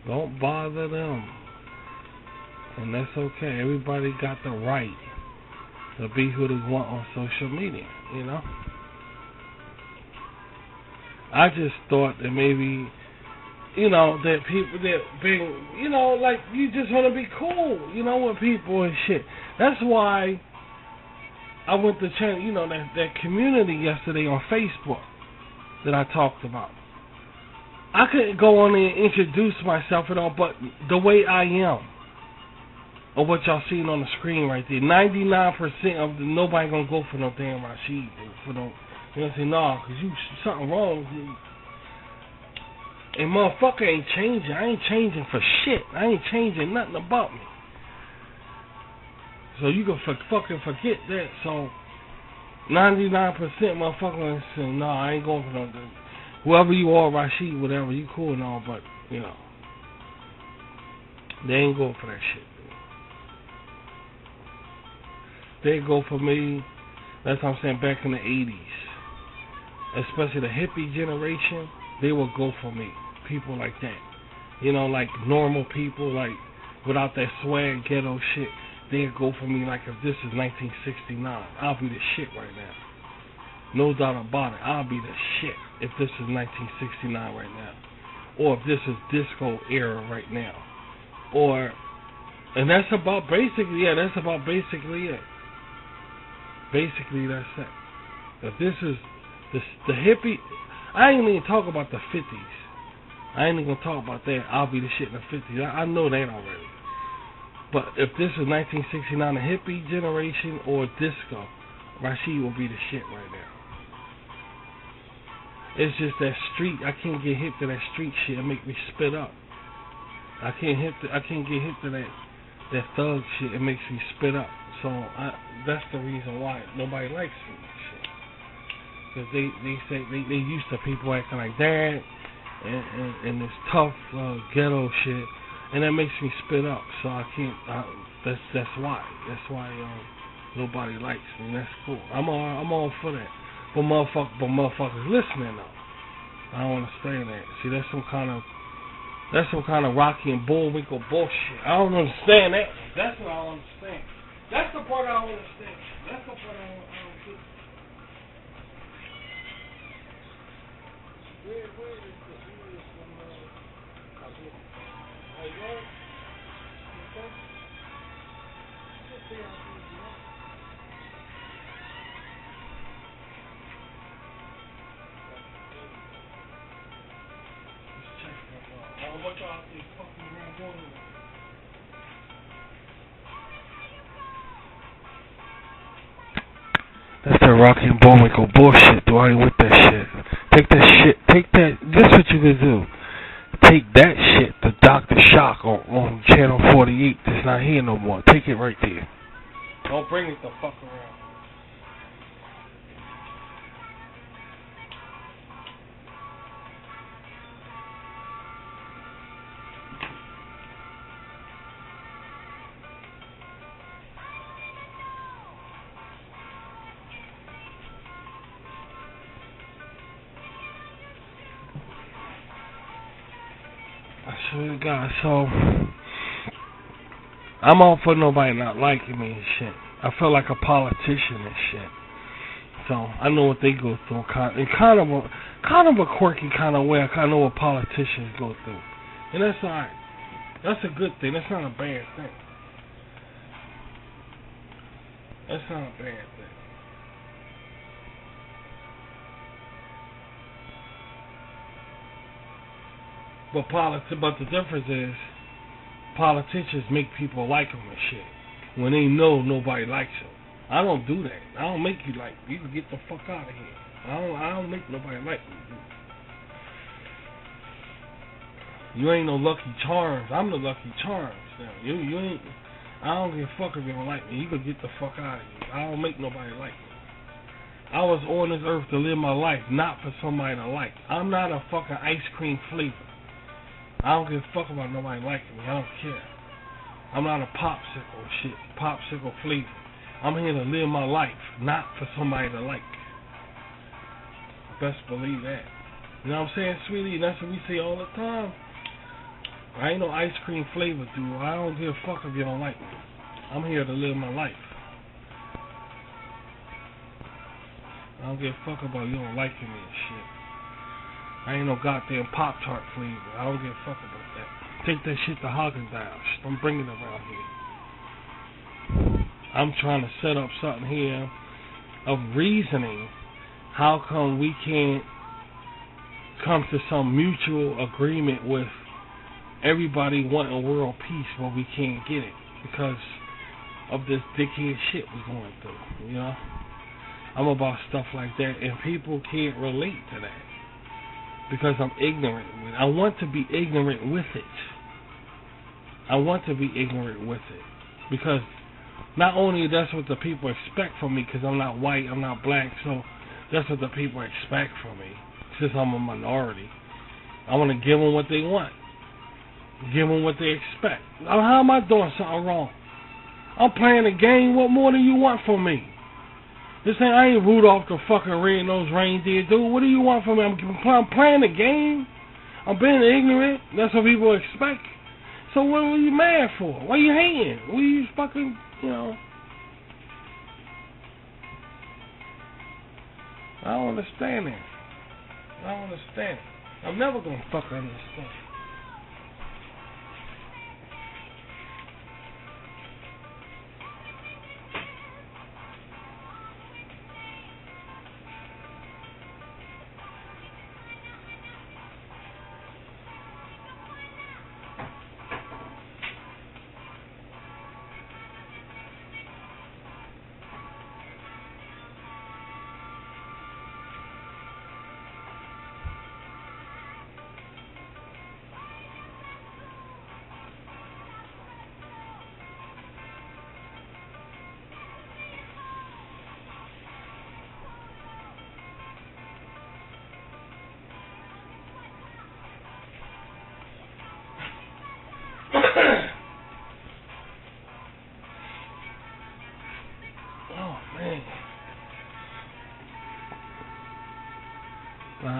Don't bother them. And that's okay. Everybody got the right to be who they want on social media, I just thought that maybe, that people that being, like you just want to be cool, with people and shit. That's why I went to check, that community yesterday on Facebook that I talked about. I couldn't go on there and introduce myself at all, but the way I am. Or what y'all seeing on the screen right there. 99% of nobody gonna go for no damn Rashid. Say, nah, cause something wrong with you. And motherfucker ain't changing. I ain't changing for shit. I ain't changing nothing about me. So you can fucking forget that. So 99% motherfucker say, nah, I ain't going for no. Whoever you are, Rashid, whatever, you cool and all, but they ain't going for that shit. They go for me. That's what I'm saying. Back in the 80s, especially the hippie generation, they will go for me. People like that, like normal people, like without that swag ghetto shit. They'll go for me. Like if this is 1969, I'll be the shit right now. No doubt about it. I'll be the shit if this is 1969 right now, or if this is disco era right now, and that's about basically it. Basically, that's it. If this is the hippie, I ain't even talk about the 50s. I ain't even gonna talk about that. I'll be the shit in the 50s. I know that already. But if this is 1969, the hippie generation or disco, Rashid will be the shit right now. It's just that street. I can't get hip to that street shit. It make me spit up. I can't get hip to that thug shit. It makes me spit up. So that's the reason why nobody likes me. Because they say they used to people acting like that and this tough ghetto shit, and that makes me spit up. So I can't. That's why. That's why nobody likes me. That's cool. I'm all for that. But motherfuckers listening though. I don't understand that. See, that's some kind of Rocky and Bullwinkle bullshit. I don't understand that. That's what I don't understand. That's the part I don't understand. That's the part I don't get. Where is what y'all think fucking around doing? That's that Rocky and Bullwinkle bullshit, though. I ain't with that shit. Take that, this what you can do. Take that shit to Dr. Shock on Channel 48 that's not here no more. Take it right there. Don't bring it the fuck around. God, so I'm all for nobody not liking me and shit. I feel like a politician and shit. So I know what they go through, in kind of a quirky kind of way. I kind of know what politicians go through, and that's alright. That's a good thing. That's not a bad thing. That's not a bad thing. But the difference is, politicians make people like them and shit when they know nobody likes them. I don't do that. I don't make you like me. You can get the fuck out of here. I don't make nobody like me. You ain't no Lucky Charms. I'm the Lucky Charms. Now, you ain't. I don't give a fuck if you don't like me. You can get the fuck out of here. I don't make nobody like me. I was on this earth to live my life, not for somebody to like. I'm not a fucking ice cream flavor. I don't give a fuck about nobody liking me. I don't care. I'm not a popsicle shit. Popsicle flavor. I'm here to live my life, not for somebody to like. Best believe that. You know what I'm saying, sweetie? That's what we say all the time. I ain't no ice cream flavor, dude. I don't give a fuck if you don't like me. I'm here to live my life. I don't give a fuck about you don't liking me and shit. I ain't no goddamn Pop-Tart flavor. I don't give a fuck about that. Take that shit to Haagen-Dazs. Don't bring it around here. I'm trying to set up something here of reasoning. How come we can't come to some mutual agreement with everybody wanting world peace, but we can't get it because of this dickhead shit we're going through, you know? I'm about stuff like that, and people can't relate to that because I'm ignorant. I want to be ignorant with it. I want to be ignorant with it because not only that's what the people expect from me, because I'm not white, I'm not black, so that's what the people expect from me since I'm a minority. I want to give them what they want. Give them what they expect. How am I doing something wrong? I'm playing a game. What more do you want from me? This ain't, I ain't Rudolph the fucking red-nosed reindeer, dude. What do you want from me? I'm playing a game. I'm being ignorant. That's what people expect. So what are you mad for? Why you hating? What are you fucking, you know? I don't understand that. I don't understand. I'm never gonna fucking understand.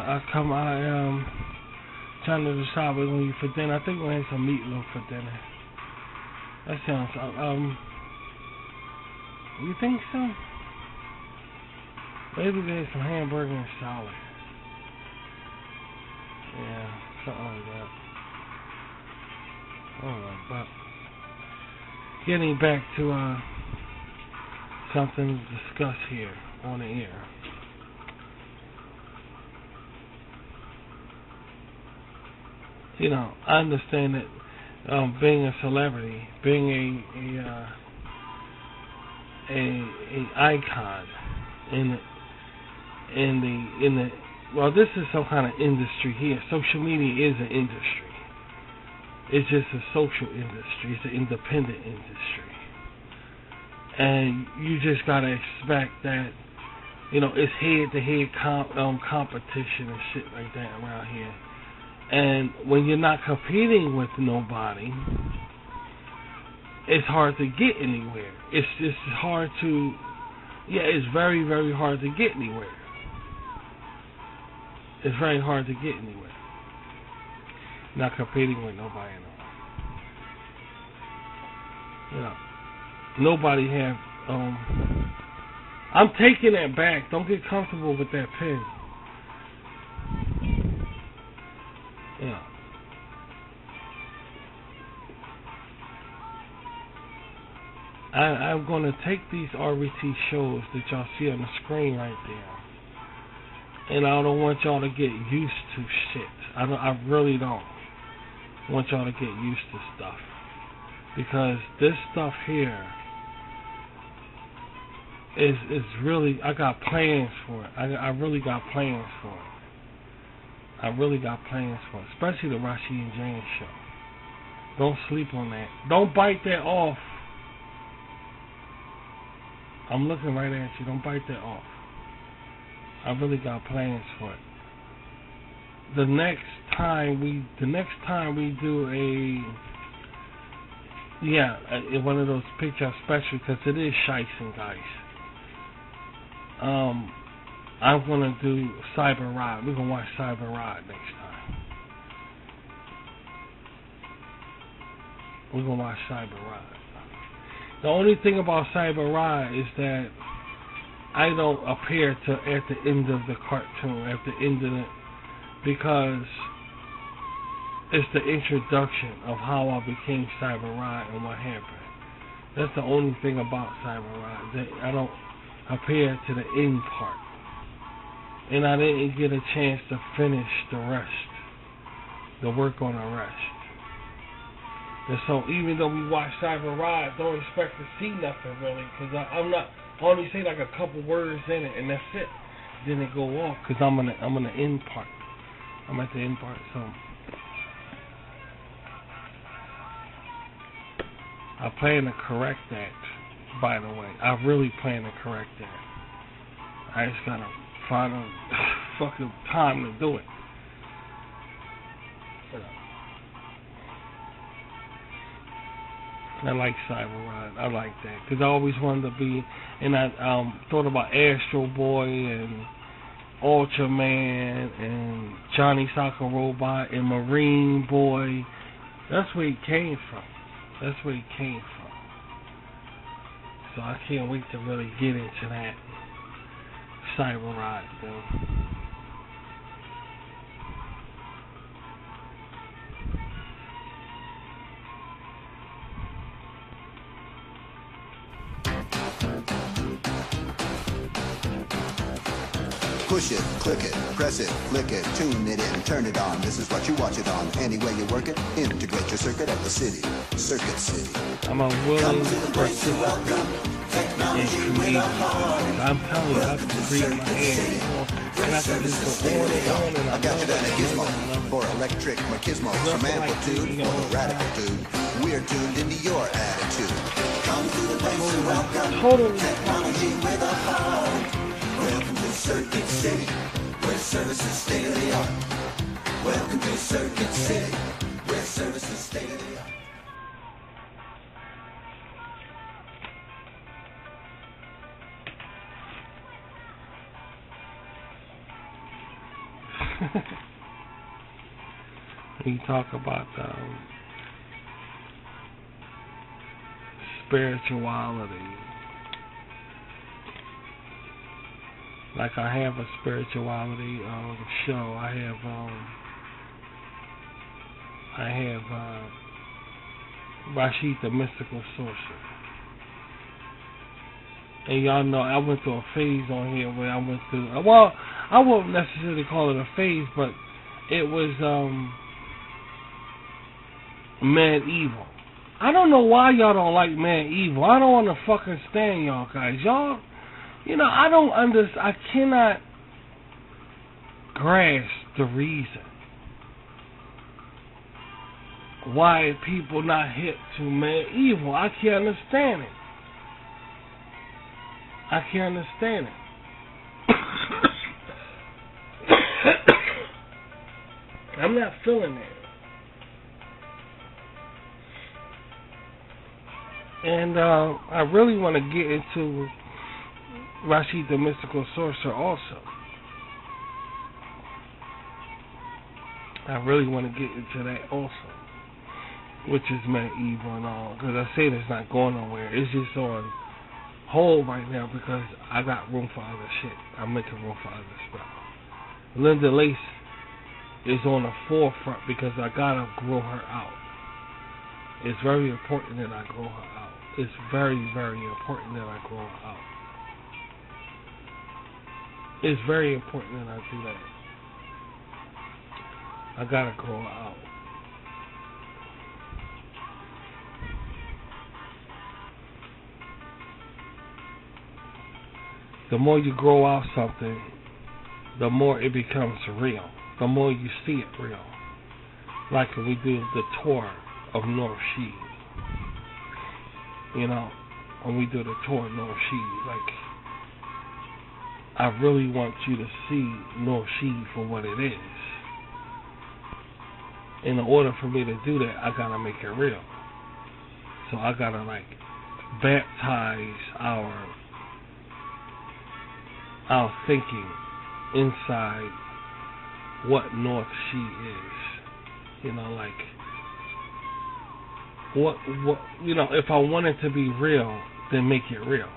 I trying to decide what we're going to eat for dinner. I think we're going to have some meatloaf for dinner. That sounds, you think so? Maybe we're going to have some hamburger and salad. Yeah, something like that. I don't know, but getting back to something to discuss here on the air. You know, I understand that being a celebrity, being a icon in the well, this is some kind of industry here. Social media is an industry. It's just a social industry. It's an independent industry, and you just gotta expect that. You know, it's head-to-head competition and shit like that around here. And when you're not competing with nobody, it's hard to get anywhere. It's hard to, it's very, very hard to get anywhere. It's very hard to get anywhere. Not competing with nobody at all. You know, nobody have, I'm taking that back. Don't get comfortable with that pen. Yeah. I'm going to take these RBT shows that y'all see on the screen right there, and I don't want y'all to get used to shit. I really don't want y'all to get used to stuff, because this stuff here is really, I got plans for it. I really got plans for it. I really got plans for it, especially the Rashi and James show. Don't sleep on that. Don't bite that off. I'm looking right at you. Don't bite that off. I really got plans for it. The next time we do one of those picture special, because it is Shiesting, guys. I'm gonna do Cyber Rod. We're gonna watch Cyber Rod next time. We're gonna watch Cyber Rod. The only thing about Cyber Rod is that I don't appear at the end of the cartoon, at the end of it, because it's the introduction of how I became Cyber Rod and what happened. That's the only thing about Cyber Rod, that I don't appear to the end part. And I didn't get a chance to finish the rest, the work on the rest. And so even though we watch Cyber Rod, don't expect to see nothing really, because I'm not, I only say like a couple words in it, and that's it. Then it go off, because I'm in the end part. I'm at the end part, so I plan to correct that, by the way. I really plan to correct that. I just gotta find a fucking time to do it. I like Cyber Rod. I like that, because I always wanted to be, and I thought about Astro Boy and Ultraman and Johnny Soccer Robot and Marine Boy. That's where he came from. That's where he came from. So I can't wait to really get into that Cyber Rod thing. Push it, click it, press it, flick it, tune it in, turn it on. This is what you watch it on. Any way you work it, integrate your circuit at the city, Circuit City. I'm a willing participant in creating. I'm telling you, I can breathe my hand. And I can just go on and on, and I got you down at Gizmo for electric machismo, some amplitude for the radicitude. We're tuned into your attitude. Come to the place to welcome technology with a heart. Welcome to Circuit City, where service is state of the art. Welcome to Circuit City, where service is state of the art. You talk about spirituality. Like I have a spirituality show. I have Rashid the Mystical Sorcerer. And y'all know I went through a phase on here where I went through, well, I won't necessarily call it a phase, but it was medieval. I don't know why y'all don't like medieval. I don't want to fucking stand y'all guys. Y'all, you know, I cannot grasp the reason why people not hip to medieval. I can't understand it. I can't understand it. I'm not feeling it. And I really want to get into Rashid the Mystical Sorcerer also. I really want to get into that also, which is medieval and all, because I say it's not going nowhere. It's just on hold right now because I got room for other shit. I'm making room for other stuff. Linda Lace is on the forefront because I gotta grow her out. It's very important that I grow her out. It's very, very important that I grow her out. It's very important that I do that. I gotta grow her out. The more you grow out something, the more it becomes real. the more you see it real. Like when we do the tour of North Sheed. You know, when we do the tour of North Sheed, like, I really want you to see North Sheed for what it is. In order for me to do that, I gotta make it real. So I gotta, like, baptize our thinking inside what North Sheed is. You know, like, what, you know, if I want it to be real, then make it real.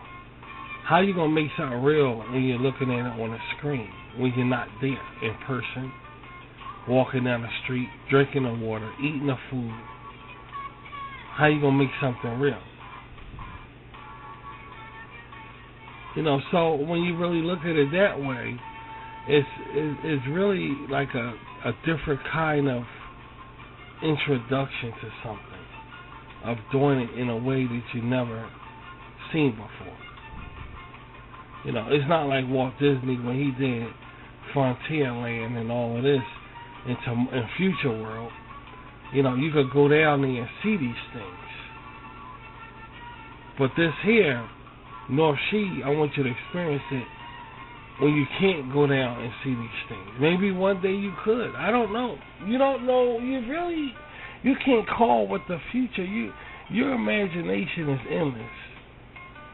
How you gonna make something real when you're looking at it on a screen, when you're not there in person, walking down the street, drinking the water, eating the food? How you gonna make something real? You know, so when you really look at it that way, it's really like a different kind of introduction to something, of doing it in a way that you never seen before. You know, it's not like Walt Disney when he did Frontierland and all of this in Future World. You know, you could go down there and see these things. But this here, North Sheed, I want you to experience it when you can't go down and see these things. Maybe one day you could. I don't know. You don't know. You can't call what the future. Your imagination is endless.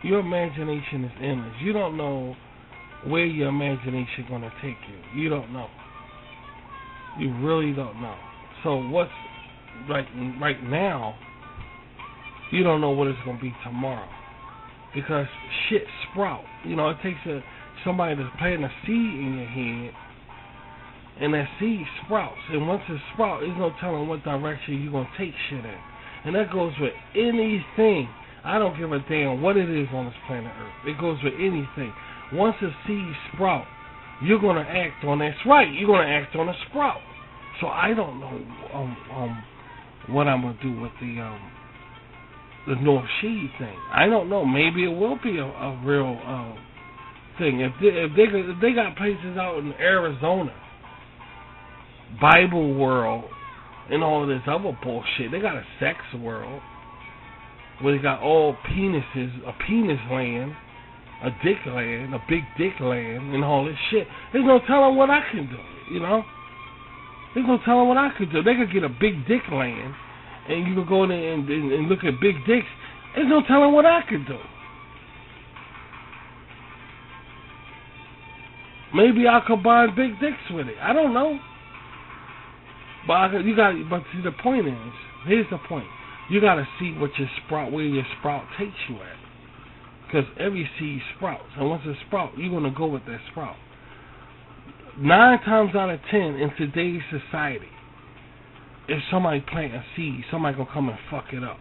Your imagination is endless. You don't know where your imagination is going to take you. You don't know. You really don't know. So what's right now, you don't know what it's going to be tomorrow. Because shit sprout. You know, it takes somebody that's planting a seed in your head, and that seed sprouts. And once it sprouts, there's no telling what direction you're going to take shit in. And that goes with anything. I don't give a damn what it is on this planet Earth. It goes with anything. Once a seed sprouts, you're going to act on that. That's right. You're going to act on a sprout. So I don't know what I'm going to do with the North Sheed thing. I don't know. Maybe it will be a real thing. If they got places out in Arizona, Bible World, and all of this other bullshit. They got a sex world where they got all penises, a penis land, a dick land, a big dick land, and all this shit. There's no telling what I can do, you know? There's no telling what I could do. They could get a big dick land, and you could go in there and look at big dicks. There's no telling what I could do. Maybe I'll combine big dicks with it. I don't know. But see, the point is, here's the point. You got to see what where your sprout takes you at. Because every seed sprouts. And once it sprouts, you're going to go with that sprout. 9 times out of 10 in today's society, if somebody plant a seed, somebody going to come and fuck it up.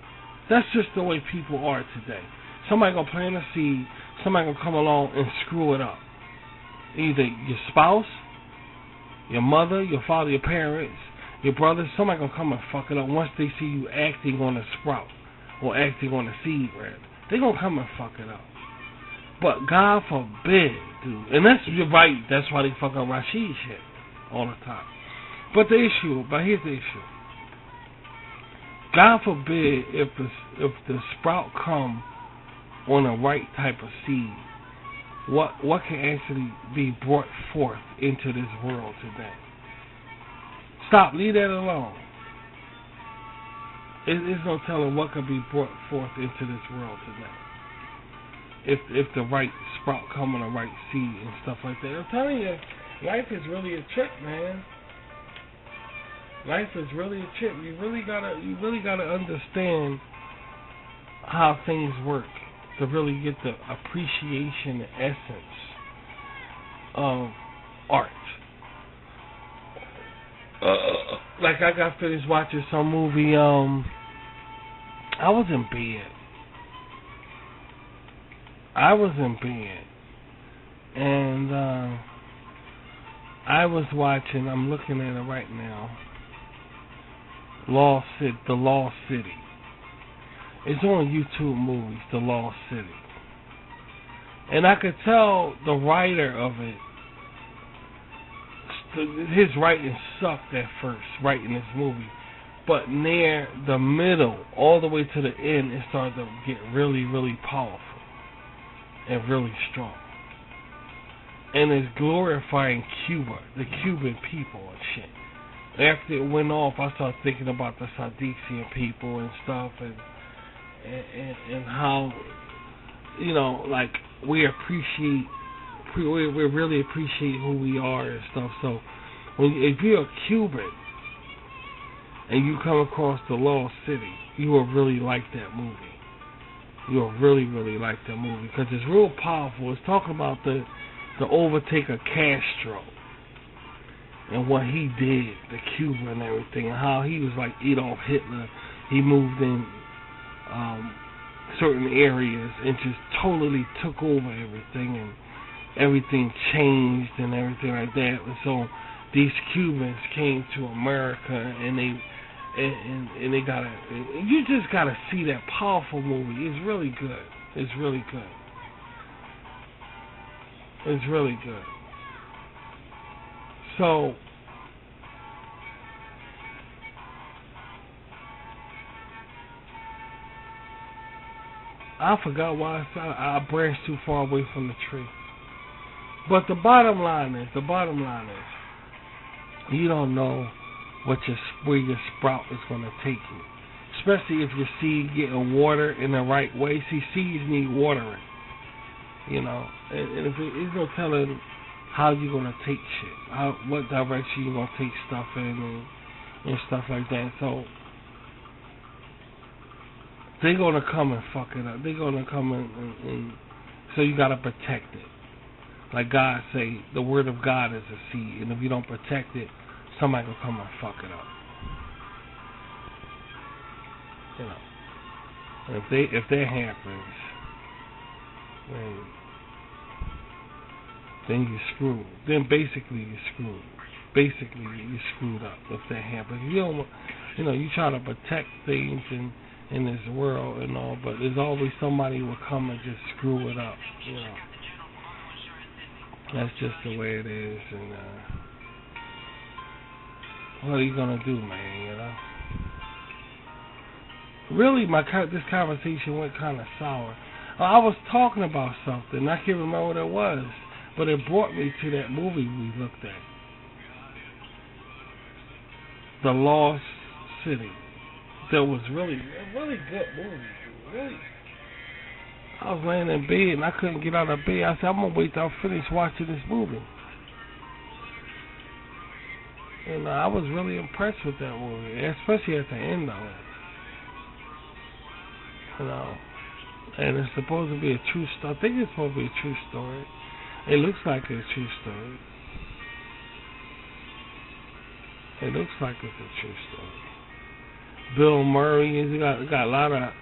That's just the way people are today. Somebody going to plant a seed, somebody going to come along and screw it up. Either your spouse, your mother, your father, your parents, your brothers, somebody going to come and fuck it up once they see you acting on a sprout or acting on a seed, rather. They're going to come and fuck it up. But God forbid, dude. And you're right, that's why they fuck up Rashid shit all the time. But here's the issue. God forbid if the sprout come on the right type of seed, what can actually be brought forth into this world today? Stop, leave that alone. There's no telling what could be brought forth into this world today. If the right sprout come on the right seed and stuff like that. I'm telling you, life is really a trip, man. Life is really a trip. You really gotta understand how things work to really get the appreciation and essence of art. Like I got finished watching some movie. I was in bed, and I was watching. I'm looking at it right now. The Lost City. It's on YouTube Movies. The Lost City, and I could tell the writer of it his writing sucked at first, writing this movie. But near the middle, all the way to the end, it started to get really, really powerful and really strong. And it's glorifying Cuba, the Cuban people and shit. After it went off, I started thinking about the Sadiqian people and stuff, and how, you know, like we really appreciate who we are and stuff. So if you're a Cuban and you come across The Lost City, you will really like that movie. You'll really, really like that movie because it's real powerful. It's talking about the overtake of Castro and what he did to Cuba and everything, and how he was like Adolf Hitler. He moved in certain areas and just totally took over everything, and everything changed and everything like that. And so these Cubans came to America, and they gotta, you just gotta see that powerful movie. It's really good. It's really good. It's really good. So I forgot why I branched too far away from the tree. But the bottom line is, you don't know where your sprout is going to take you. Especially if your seed getting water in the right way. See, seeds need watering. You know, and if there's no telling how you're going to take shit, what direction you're going to take stuff in and stuff like that. So they're going to come and fuck it up. They're going to come and so you got to protect it. Like God say, the word of God is a seed, and if you don't protect it, somebody will come and fuck it up. You know, and if that happens, then you're screwed. Then basically you're screwed. Basically you're screwed up if that happens. You try to protect things in this world and all, but there's always somebody who will come and just screw it up. You know, that's just the way it is. And what are you gonna do, man? You know. Really, this conversation went kind of sour. I was talking about something. I can't remember what it was, but it brought me to that movie we looked at, The Lost City. That was really a really good movie. Really. I was laying in bed and I couldn't get out of bed. I said, I'm gonna wait till I finish watching this movie. And I was really impressed with that movie, especially at the end of it. You know, and it's supposed to be a true story. I think it's supposed to be a true story. It looks like it's a true story. It looks like it's a true story. Bill Murray is got a lot of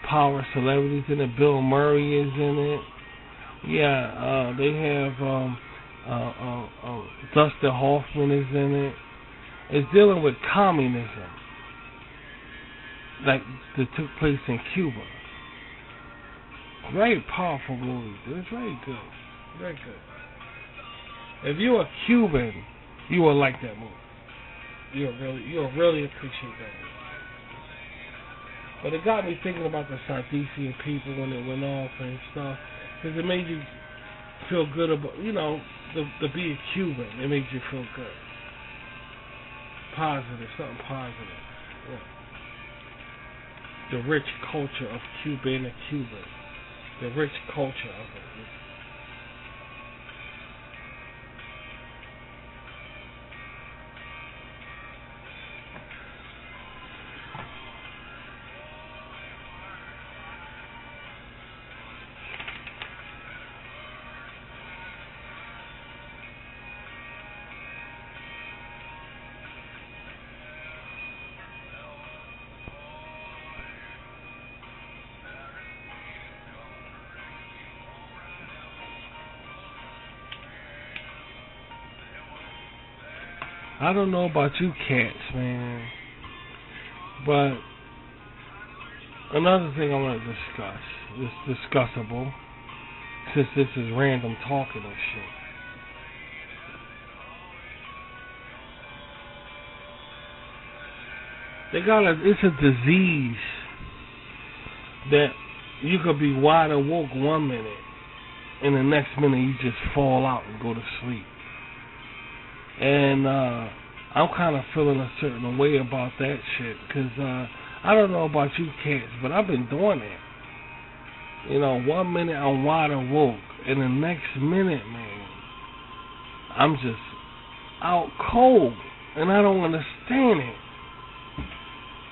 power celebrities in it. Bill Murray is in it. Yeah, they have Dustin Hoffman is in it. It's dealing with communism, like that took place in Cuba. Very powerful movie. It's very good. Very good. If you're a Cuban, you will like that movie. You'll really appreciate that movie. But it got me thinking about the Sardisian people when it went off and stuff, because it made you feel good about, you know, to be a Cuban. It made you feel good. Positive, something positive. Yeah. The rich culture of Cuba and Cuba. The rich culture of it. I don't know about you cats, man, but another thing I want to discuss, it's discussable, since this is random talking and shit. It's a disease that you could be wide awoke 1 minute, and the next minute you just fall out and go to sleep. And I'm kind of feeling a certain way about that shit, because I don't know about you cats, but I've been doing it. You know, 1 minute I'm wide awoke, and the next minute, man, I'm just out cold, and I don't understand it.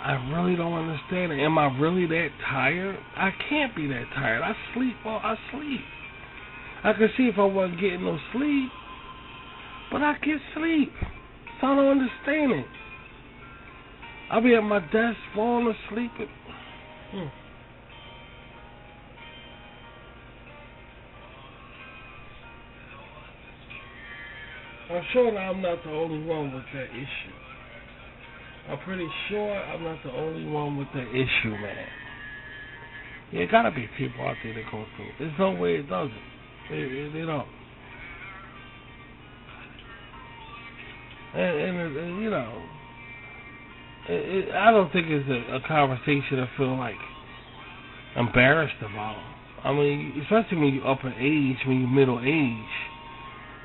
I really don't understand it. Am I really that tired? I can't be that tired. I sleep. I can see if I wasn't getting no sleep, but I get sleep. So I don't understand it. I'll be at my desk falling asleep. I'm sure that I'm not the only one with that issue. I'm pretty sure I'm not the only one with that issue, man. Yeah, gotta be people out there that go through it. There's no way it doesn't. They don't. And you know, I don't think it's a conversation I feel like embarrassed about. I mean, especially when you're up in age, when you're middle age.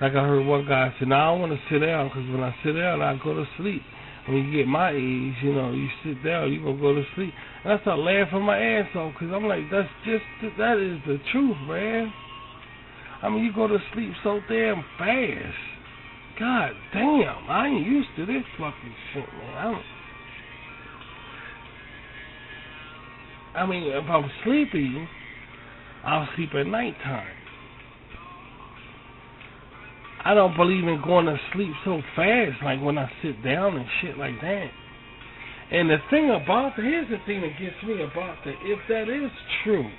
Like I heard one guy say, "No, I don't want to sit down because when I sit down, I go to sleep. When you get my age, you know, you sit down, you gonna go to sleep." And I start laughing my ass off because I'm like, that is the truth, man. I mean, you go to sleep so damn fast. God damn, I ain't used to this fucking shit, man. I mean, if I'm sleepy, I'll sleep at nighttime. I don't believe in going to sleep so fast, like when I sit down and shit like that. And the thing about here's the thing that gets me about that. If that is true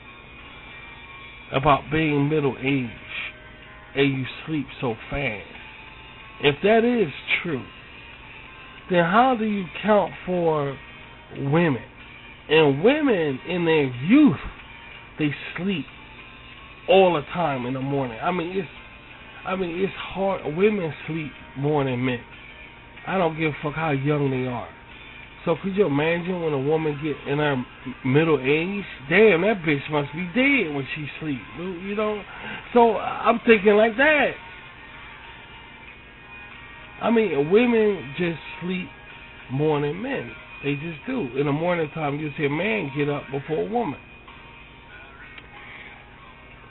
about being middle age and you sleep so fast, if that is true, then how do you count for women? And women in their youth, they sleep all the time in the morning. I mean, it's hard. Women sleep more than men. I don't give a fuck how young they are. So could you imagine when a woman get in her middle age? Damn, that bitch must be dead when she sleep. You know? So I'm thinking like that. I mean, women just sleep more than men. They just do. In the morning time, you see a man get up before a woman.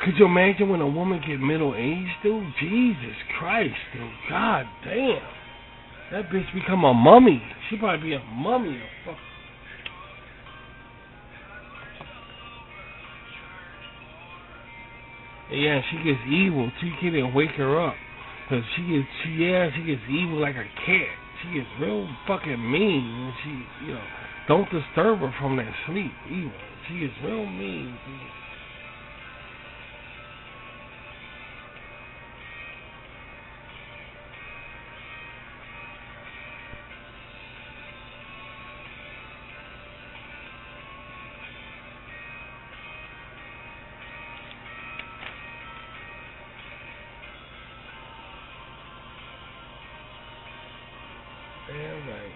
Could you imagine when a woman get middle age, dude? Jesus Christ, dude. God damn. That bitch become a mummy. She probably be a mummy. Yeah, she gets evil. So you can't even wake her up. Cause she gets evil like a cat. She gets real fucking mean. And she, don't disturb her from that sleep either. She gets real mean. Damn right.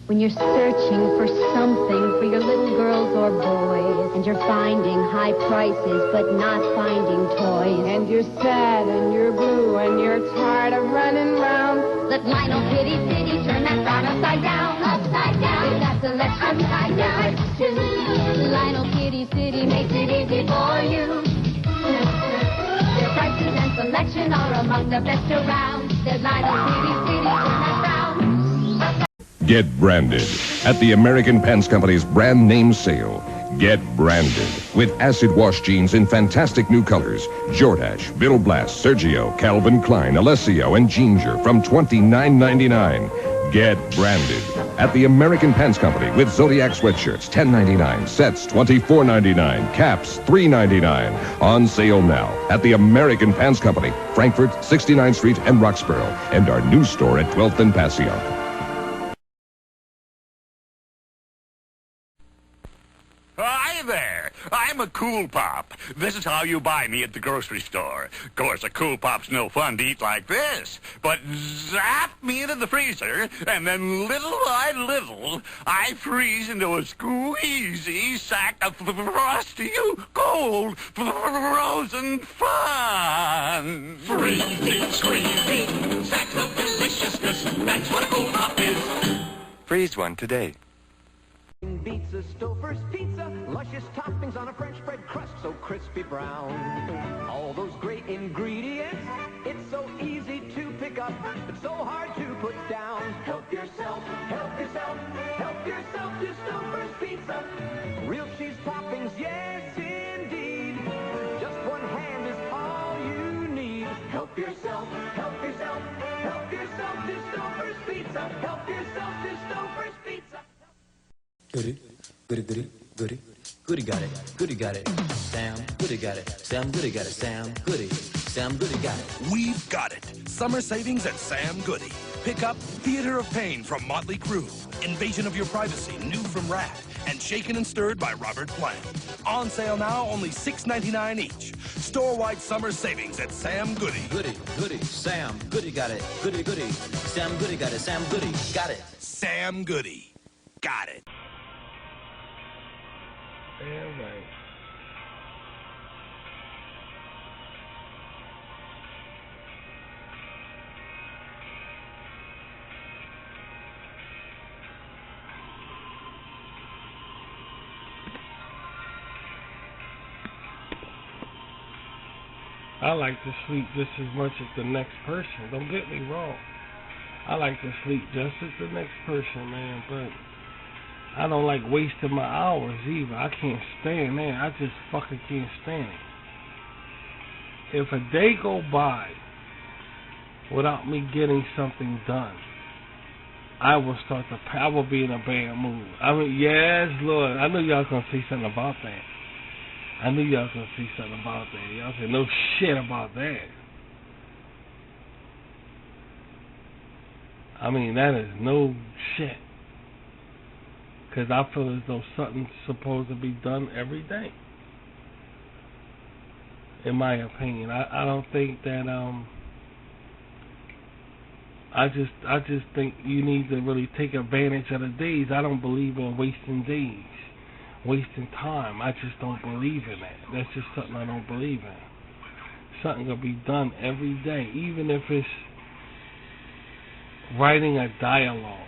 When you're searching for something for your little girls or boys, and you're finding high prices but not finding toys, and you're sad and you're blue and you're tired of running round, let Lionel Kitty City turn that frown upside down, upside down. If that's and are among the best around. There's Lionel, Sweetie, do not frown. Get branded at the American Pants Company's brand name sale. Get branded with acid wash jeans in fantastic new colors. Jordache, Bill Blast, Sergio, Calvin Klein, Alessio, and Ginger from $29.99. Get branded at the American Pants Company with Zodiac sweatshirts, $10.99, sets, $24.99, caps, $3.99. On sale now at the American Pants Company, Frankfort, 69th Street, and Roxborough, and our new store at 12th and Passyunk. Hi there! I'm a Cool Pop. This is how you buy me at the grocery store. Of course, a Cool Pop's no fun to eat like this, but zap me into the freezer, and then little by little, I freeze into a squeezy sack of frosty, cold, frozen fun. Freezing, squeezing, sack of deliciousness, that's what a Cool Pop is. Freeze one today. Beats a Stouffer's pizza, luscious toppings on a French bread crust so crispy brown. All those great ingredients, it's so easy to pick up, but so hard to put down. Help yourself, help yourself, help yourself to Stouffer's pizza. Real cheese toppings, yes indeed. Just one hand is all you need. Help yourself, help yourself, help yourself to Stouffer's pizza. Help yourself to Stouffer's pizza. Goody, goody, goody, goody, goody got it, goody got it, Sam Goody got it, Sam Goody got it, Sam Goody got it. We've got it. Summer savings at Sam Goody. Pick up Theater of Pain from Motley Crue, Invasion of Your Privacy, new from Rat, and Shaken and Stirred by Robert Plant. On sale now, only $6.99 each. Store-wide summer savings at Sam Goody. Goody, goody, Sam Goody got it, goody, goody, Sam Goody got it, Sam Goody got it. Sam Goody. Got it. Damn right. I like to sleep just as much as the next person. Don't get me wrong. I like to sleep just as the next person, man, but I don't like wasting my hours either. I can't stand that. I just fucking can't stand it. If a day go by without me getting something done, I will be in a bad mood. I mean, yes, Lord. I knew y'all was going to say something about that. Y'all said no shit about that. I mean, that is no shit. Because I feel as though something's supposed to be done every day. In my opinion, I don't think that I just think you need to really take advantage of the days. I don't believe in wasting days, wasting time. I just don't believe in that. That's just something I don't believe in. Something will be done every day, even if it's writing a dialogue.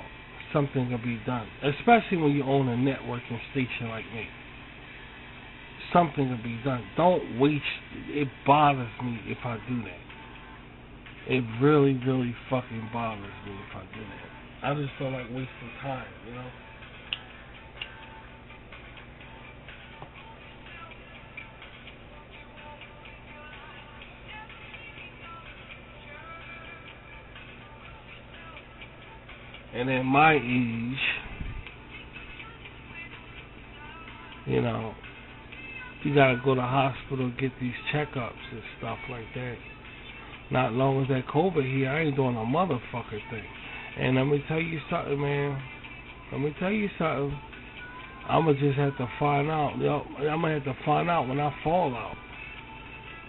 Something will be done, especially when you own a networking station like me. Something will be done. Don't waste. It bothers me if I do that. It really, really fucking bothers me if I do that. I just don't like wasting time, you know. And at my age, you know, you gotta go to the hospital, get these checkups and stuff like that. Not long as that COVID here, I ain't doing a motherfucker thing. And let me tell you something, man. I'ma just have to find out. I'ma have to find out when I fall out.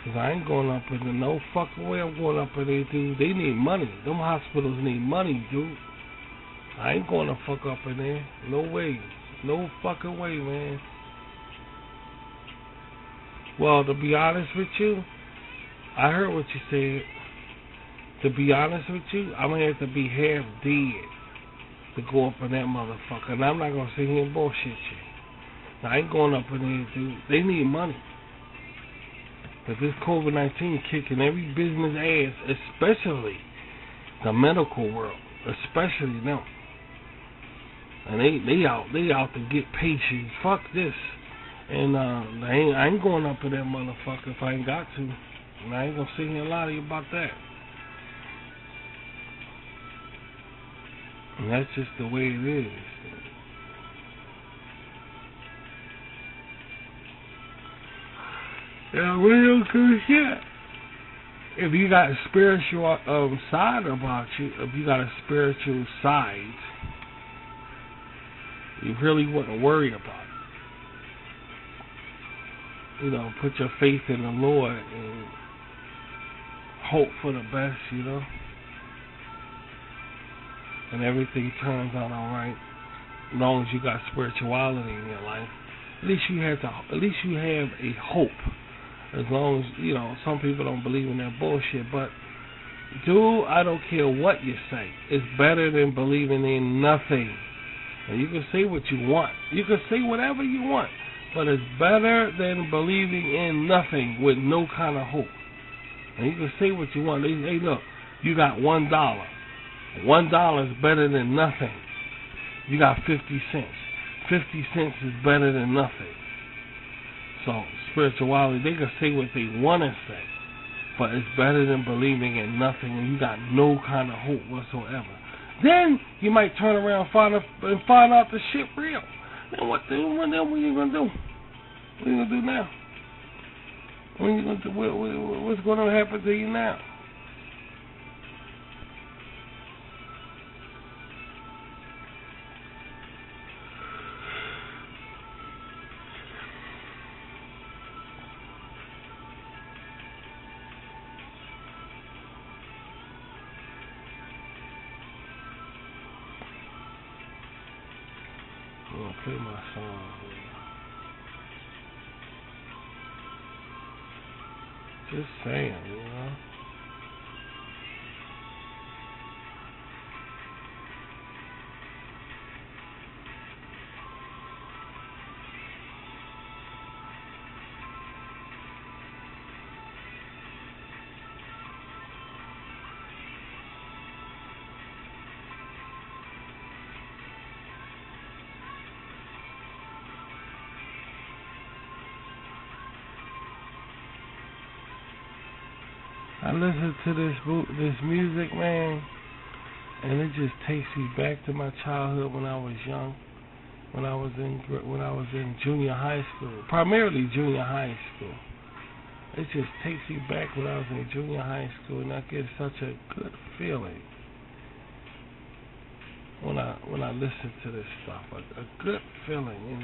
Cause I ain't going up in there no fucking way. I'm going up in there, dude. They need money. Them hospitals need money, dude. I ain't going to fuck up in there. No way. No fucking way, man. Well, to be honest with you, I heard what you said. To be honest with you, I'm going to have to be half dead to go up in that motherfucker. And I'm not going to sit here and bullshit you. I ain't going up in there, dude. They need money. But this COVID-19 kicking every business ass, especially the medical world, especially them. And they out to get patients. Fuck this. And I ain't going up to that motherfucker if I ain't got to. And I ain't gonna sit here and lie to you about that. And that's just the way it is. Yeah, real good shit. If you got a spiritual side about you, if you got a spiritual side, you really wouldn't worry about it. You know, put your faith in the Lord and hope for the best, you know. And everything turns out alright. As long as you got spirituality in your life. At least you have a hope. As long as, you know, some people don't believe in that bullshit, but dude, I don't care what you say. It's better than believing in nothing. And you can say what you want. You can say whatever you want, but it's better than believing in nothing with no kind of hope. And you can say what you want. Hey, look, you got $1. $1 is better than nothing. You got 50 cents. 50 cents is better than nothing. So, spirituality, they can say what they want to say, but it's better than believing in nothing and you got no kind of hope whatsoever. Then you might turn around and find out the shit real. Then what are you gonna do? What are you gonna do now? What are you gonna do? What's gonna happen to you now? I'm gonna play my song here. Just saying, you know. I listen to this music, man, and it just takes me back to my childhood when I was young, when I was in junior high school, primarily junior high school. It just takes me back when I was in junior high school, and I get such a good feeling when I listen to this stuff, a good feeling. And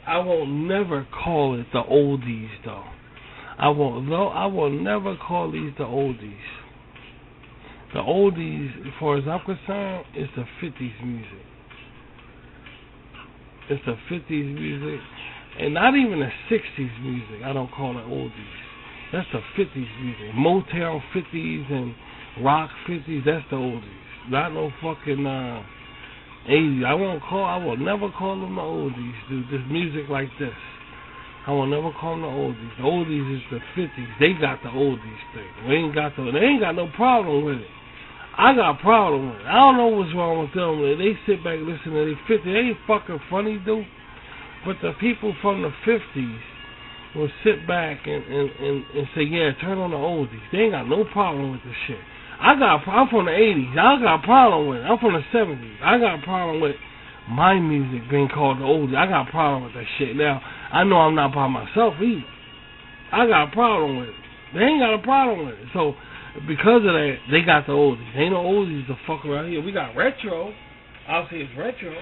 I will never call it the oldies, though. I will never call these the oldies. The oldies, as far as I'm concerned, is the 50s music. It's the 50s music, and not even the 60s music. I don't call it oldies. That's the 50s music. Motown 50s and rock 50s. That's the oldies. Not no fucking 80s. I will never call them the oldies, dude. This music like this. I will never call them the oldies. The oldies is the 50s. They got the oldies thing. They ain't got no problem with it. I got a problem with it. I don't know what's wrong with them. They sit back and listen to their 50s. They ain't fucking funny, dude. But the people from the 50s will sit back and say, yeah, turn on the oldies. They ain't got no problem with this shit. I'm from the 80s. I got a problem with it. I'm from the 70s. I got a problem with my music being called the oldies. I got a problem with that shit. Now, I know I'm not by myself either. I got a problem with it. They ain't got a problem with it. So, because of that, they got the oldies. Ain't no oldies to fuck around here. We got retro. I'll say it's retro.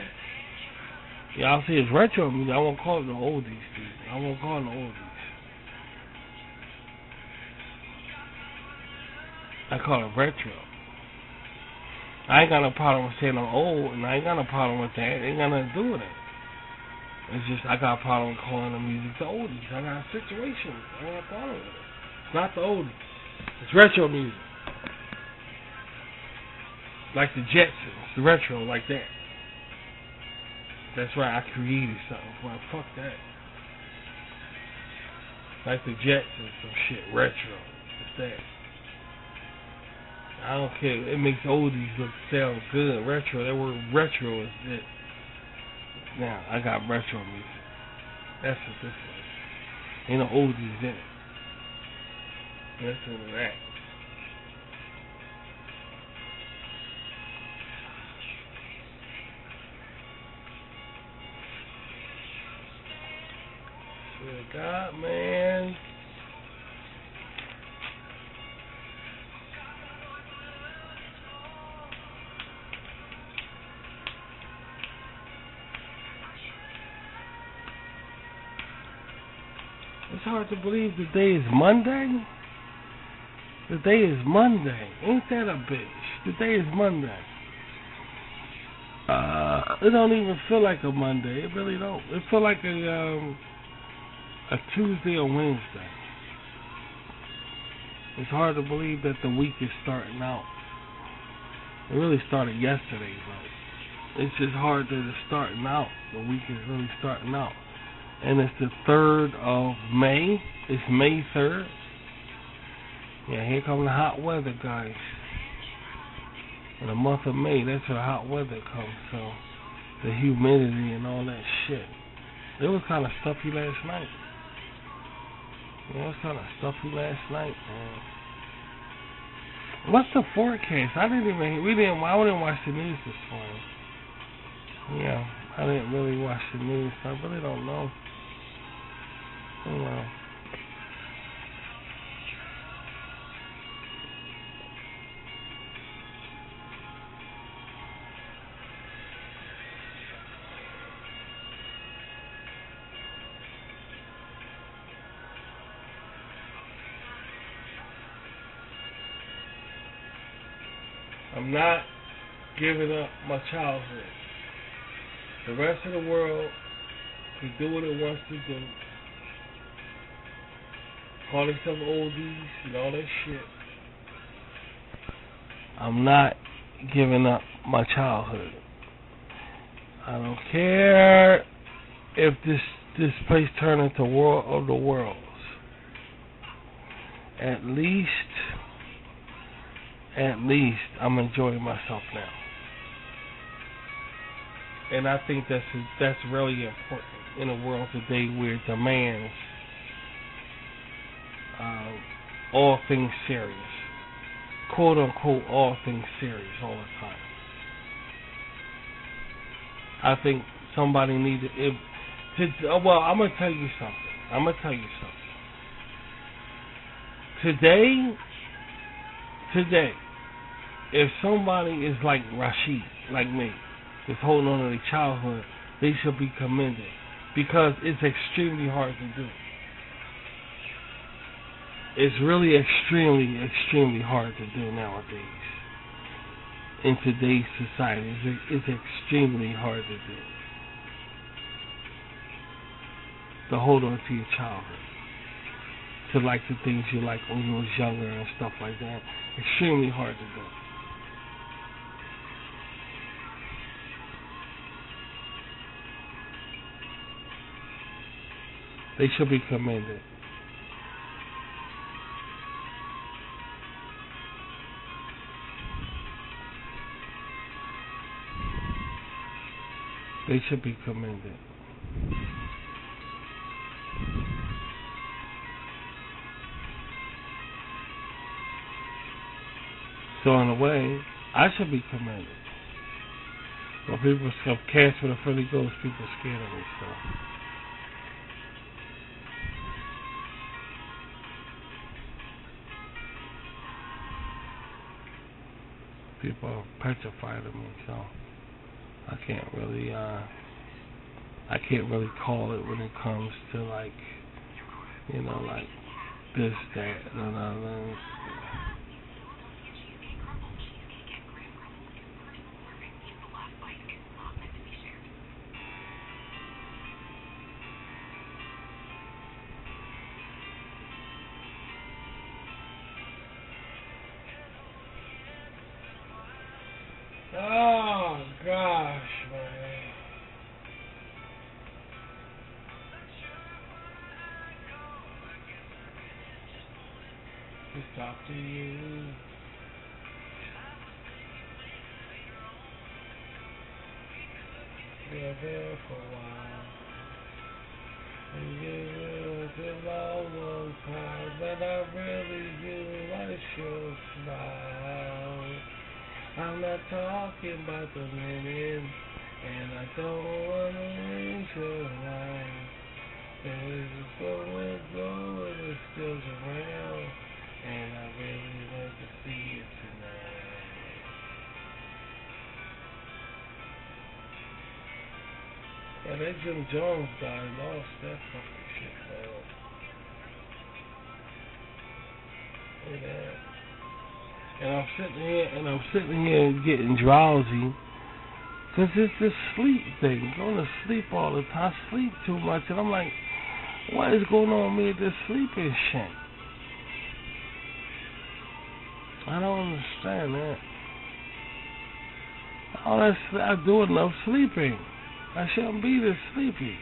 Yeah, I'll say it's retro music. I won't call it the oldies, dude. I won't call it the oldies. I call it retro. I ain't got no problem with saying I'm old, and I ain't got no problem with that. It ain't got nothing to do with it. It's just I got a problem with calling the music the oldies. I got a situation. I got a problem with it. It's not the oldies. It's retro music. Like the Jetsons. The retro, like that. That's right, I created something. Well, fuck that. Like the Jets and some shit, retro. It's that. I don't care. It makes oldies sound good. Retro, that word retro is it. Now, I got retro music. That's what this is. Ain't no oldies in it. Listen to that. Swear to God, man. It's hard to believe the day is Monday. The day is Monday. Ain't that a bitch? The day is Monday. It don't even feel like a Monday. It really don't. It feel like a Tuesday or Wednesday. It's hard to believe that the week is starting out. It really started yesterday, but it's just hard that it's starting out. The week is really starting out. And it's the 3rd of May. It's May 3rd. Yeah, here comes the hot weather, guys. In the month of May, that's where the hot weather comes. So, the humidity and all that shit. It was kind of stuffy last night. Yeah, it was kind of stuffy last night, man. What's the forecast? I didn't watch the news this morning. Yeah, I didn't really watch the news. I really don't know. Well, I'm not giving up my childhood. The rest of the world can do what it wants to do. Call themselves oldies and all that shit. I'm not giving up my childhood. I don't care if this place turn into War of the Worlds. At least I'm enjoying myself now. And I think that's really important in a world today where it demands all things serious. Quote unquote, all things serious all the time. I think somebody needed well, I'm gonna tell you something. Today, if somebody is like Rashid, like me, is holding on to their childhood, they should be commended because it's extremely hard to do. It's really extremely, extremely hard to do nowadays. In today's society, it's extremely hard to do. To hold on to your childhood. To like the things you like when you was younger and stuff like that. Extremely hard to do. They should be commended. They should be commended. So in a way, I should be commended. When people have cast for the Holy Ghost, people are scared of me, so. People are petrified of me, so I can't really call it when it comes to like, you know, like this, that, and other. Oh gosh, man. talk to you. You're there for a while. And you took a long time, but I really do like your smile. I'm not talking about the linen, and I don't want to lose your life. There's a going, going, it still around, and I really want to see it tonight. And that Jim Jones guy lost that fucking shit, man. Look at that. And I'm sitting here getting drowsy. Cause it's this sleep thing. Going to sleep all the time. I sleep too much, and I'm like, what is going on with me with this sleeping shit? I don't understand that. I do enough sleeping. I shouldn't be this sleepy.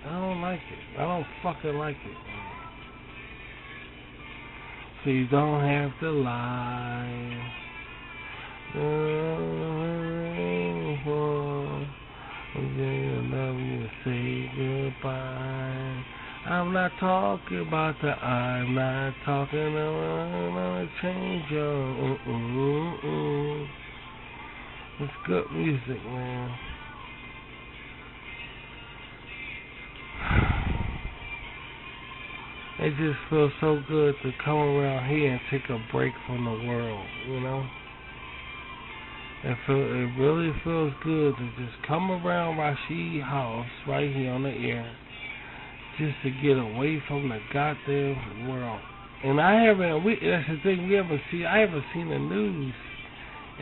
I don't like it. I don't fucking like it. So you don't have to lie. Love you, say goodbye. I'm not talking about the I'm not talking about change your It's good music, man. It just feels so good to come around here and take a break from the world, you know? It really feels good to just come around Rashid house right here on the air just to get away from the goddamn world. And that's the thing, I haven't seen the news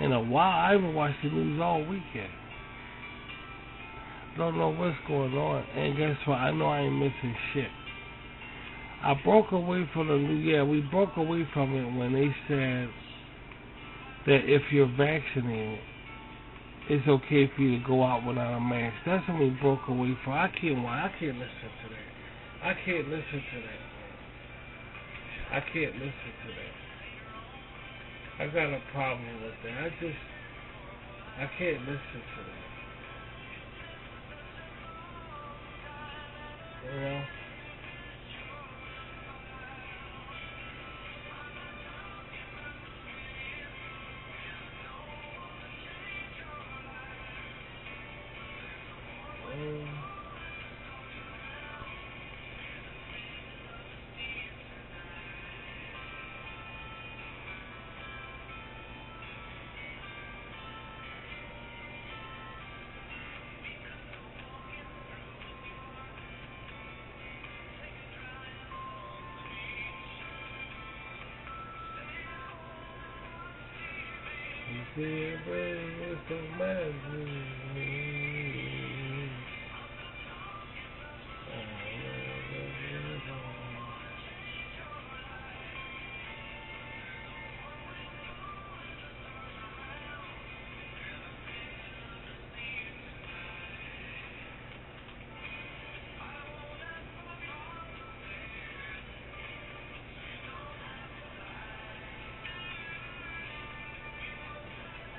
in a while. I haven't watched the news all weekend. Don't know what's going on. And guess what? I know I ain't missing shit. I broke away from the news. Yeah, we broke away from it when they said that if you're vaccinated, it's okay for you to go out without a mask. That's when we broke away from. I can't listen to that. I can't listen to that. I can't listen to that. I got a problem with that. I can't listen to that. You know? See a bird with some magic.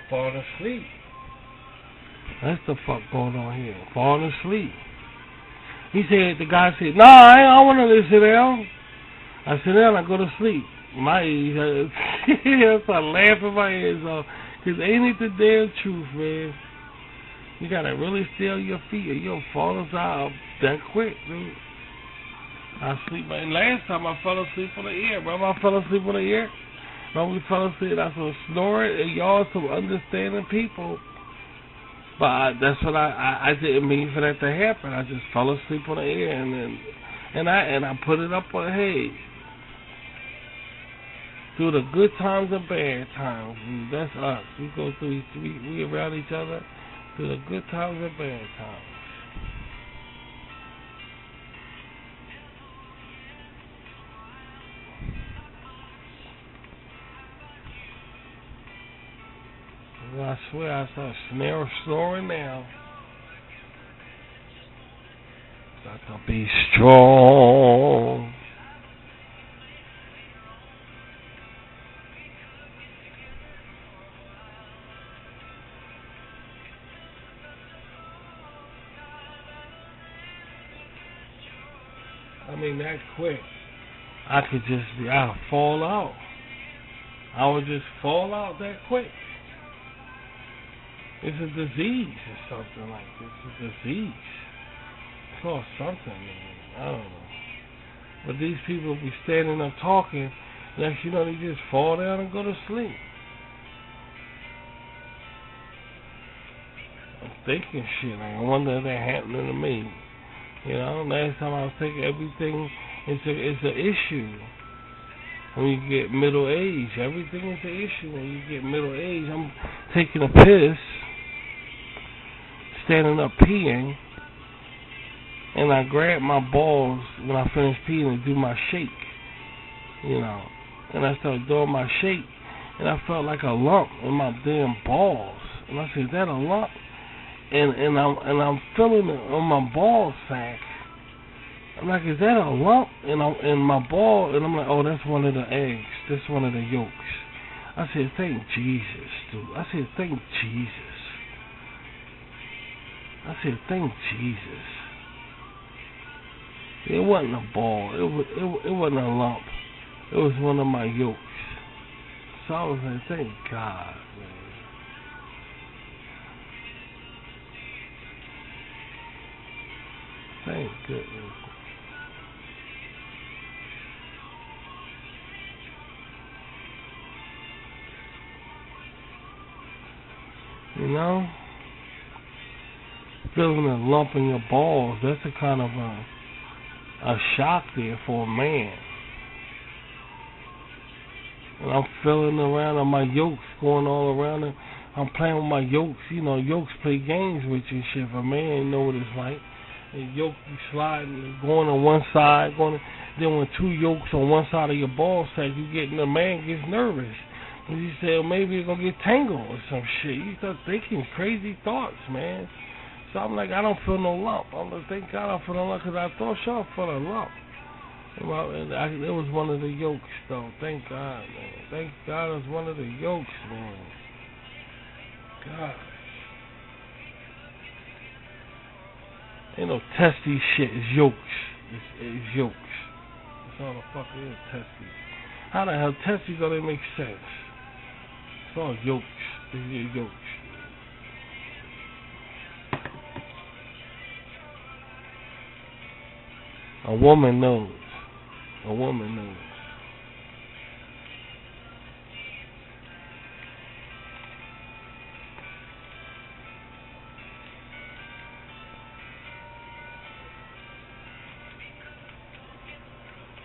Falling asleep. That's the fuck going on here. Falling asleep. The guy said, no, I don't want to sit down. I sit down, I go to sleep. I start laughing my ears off. Because ain't it the damn truth, man? You got to really stay on your feet or you'll fall asleep that quick, dude. I sleep. And last time I fell asleep on the air. Remember I fell asleep on the air? When we fell asleep, I was snoring, and y'all some understanding people. But that's what I didn't mean for that to happen. I just fell asleep on the air, and I put it up on, hey, through the good times and bad times. That's us. We go through, we around each other through the good times and bad times. I swear I start snoring now. Got to be strong. happening that quick, I'll fall out. I would just fall out that quick. It's a disease or something like this. It's a disease. It's called something, man. I don't know. But these people be standing up talking, next you know they just fall down and go to sleep. I'm thinking shit, like I wonder if that happening to me. You know, last time I was thinking everything is an issue. When you get middle age, everything is an issue when you get middle age. I'm taking a piss, standing up peeing, and I grab my balls when I finish peeing and do my shake, you know. And I started doing my shake, and I felt like a lump in my damn balls. And I said, "Is that a lump?" And I'm feeling it on my ball sack. I'm like, "Is that a lump?" And my ball, and I'm like, "Oh, that's one of the eggs. That's one of the yolks." I said, "Thank Jesus, dude." I said, "Thank Jesus." I said, "Thank Jesus." It wasn't a ball. It wasn't a lump. It was one of my yolks. So I was like, "Thank God, man." Thank goodness. You know, feeling a lump in your balls, that's a kind of a shock there for a man. And I'm feeling around on my yolks going all around it. I'm playing with my yolks. You know, yolks play games with you and shit. If a man know what it's like. And yoke you sliding, going on one side, then when two yolks on one side of your ball sack, the man gets nervous. And you say, well, maybe it's going to get tangled or some shit. You start thinking crazy thoughts, man. So I'm like, I don't feel no lump. I'm like, thank God I don't feel no lump, because I thought y'all felt a lump. It was one of the yolks, though. Thank God, man. Thank God it was one of the yolks, man. God. Ain't no testy shit. It's yolks. It's yolks. That's all the fuck it is, testes. How the hell testes don't even make sense? It's all yolks. It's yolks. A woman knows. A woman knows.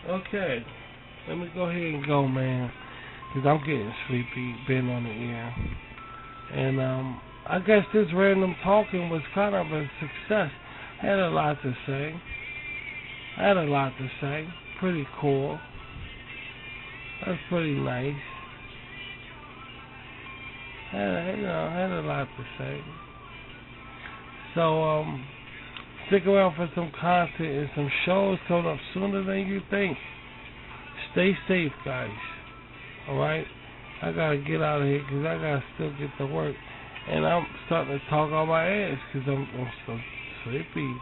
Okay, let me go ahead and go, man, because I'm getting sleepy, been on the air. And I guess this random talking was kind of a success. Had a lot to say. Pretty cool. That's pretty nice. Had a lot to say. So, stick around for some content and some shows coming up sooner than you think. Stay safe, guys. Alright? I gotta get out of here because I gotta still get to work. And I'm starting to talk on my ass because I'm so sleepy.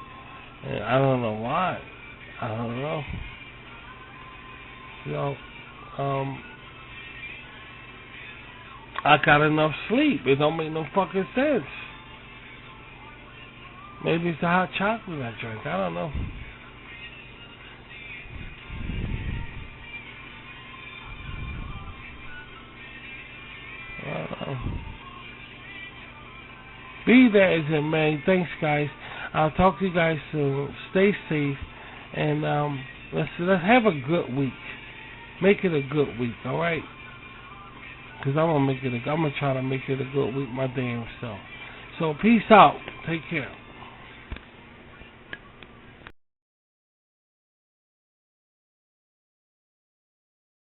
And I don't know why. I don't know. You know, I got enough sleep. It don't make no fucking sense. Maybe it's the hot chocolate I drink. I don't know. Be that as it may. Thanks, guys. I'll talk to you guys soon. Stay safe, and let's have a good week. Make it a good week, all right? Because I'm gonna try to make it a good week my damn self. So peace out. Take care.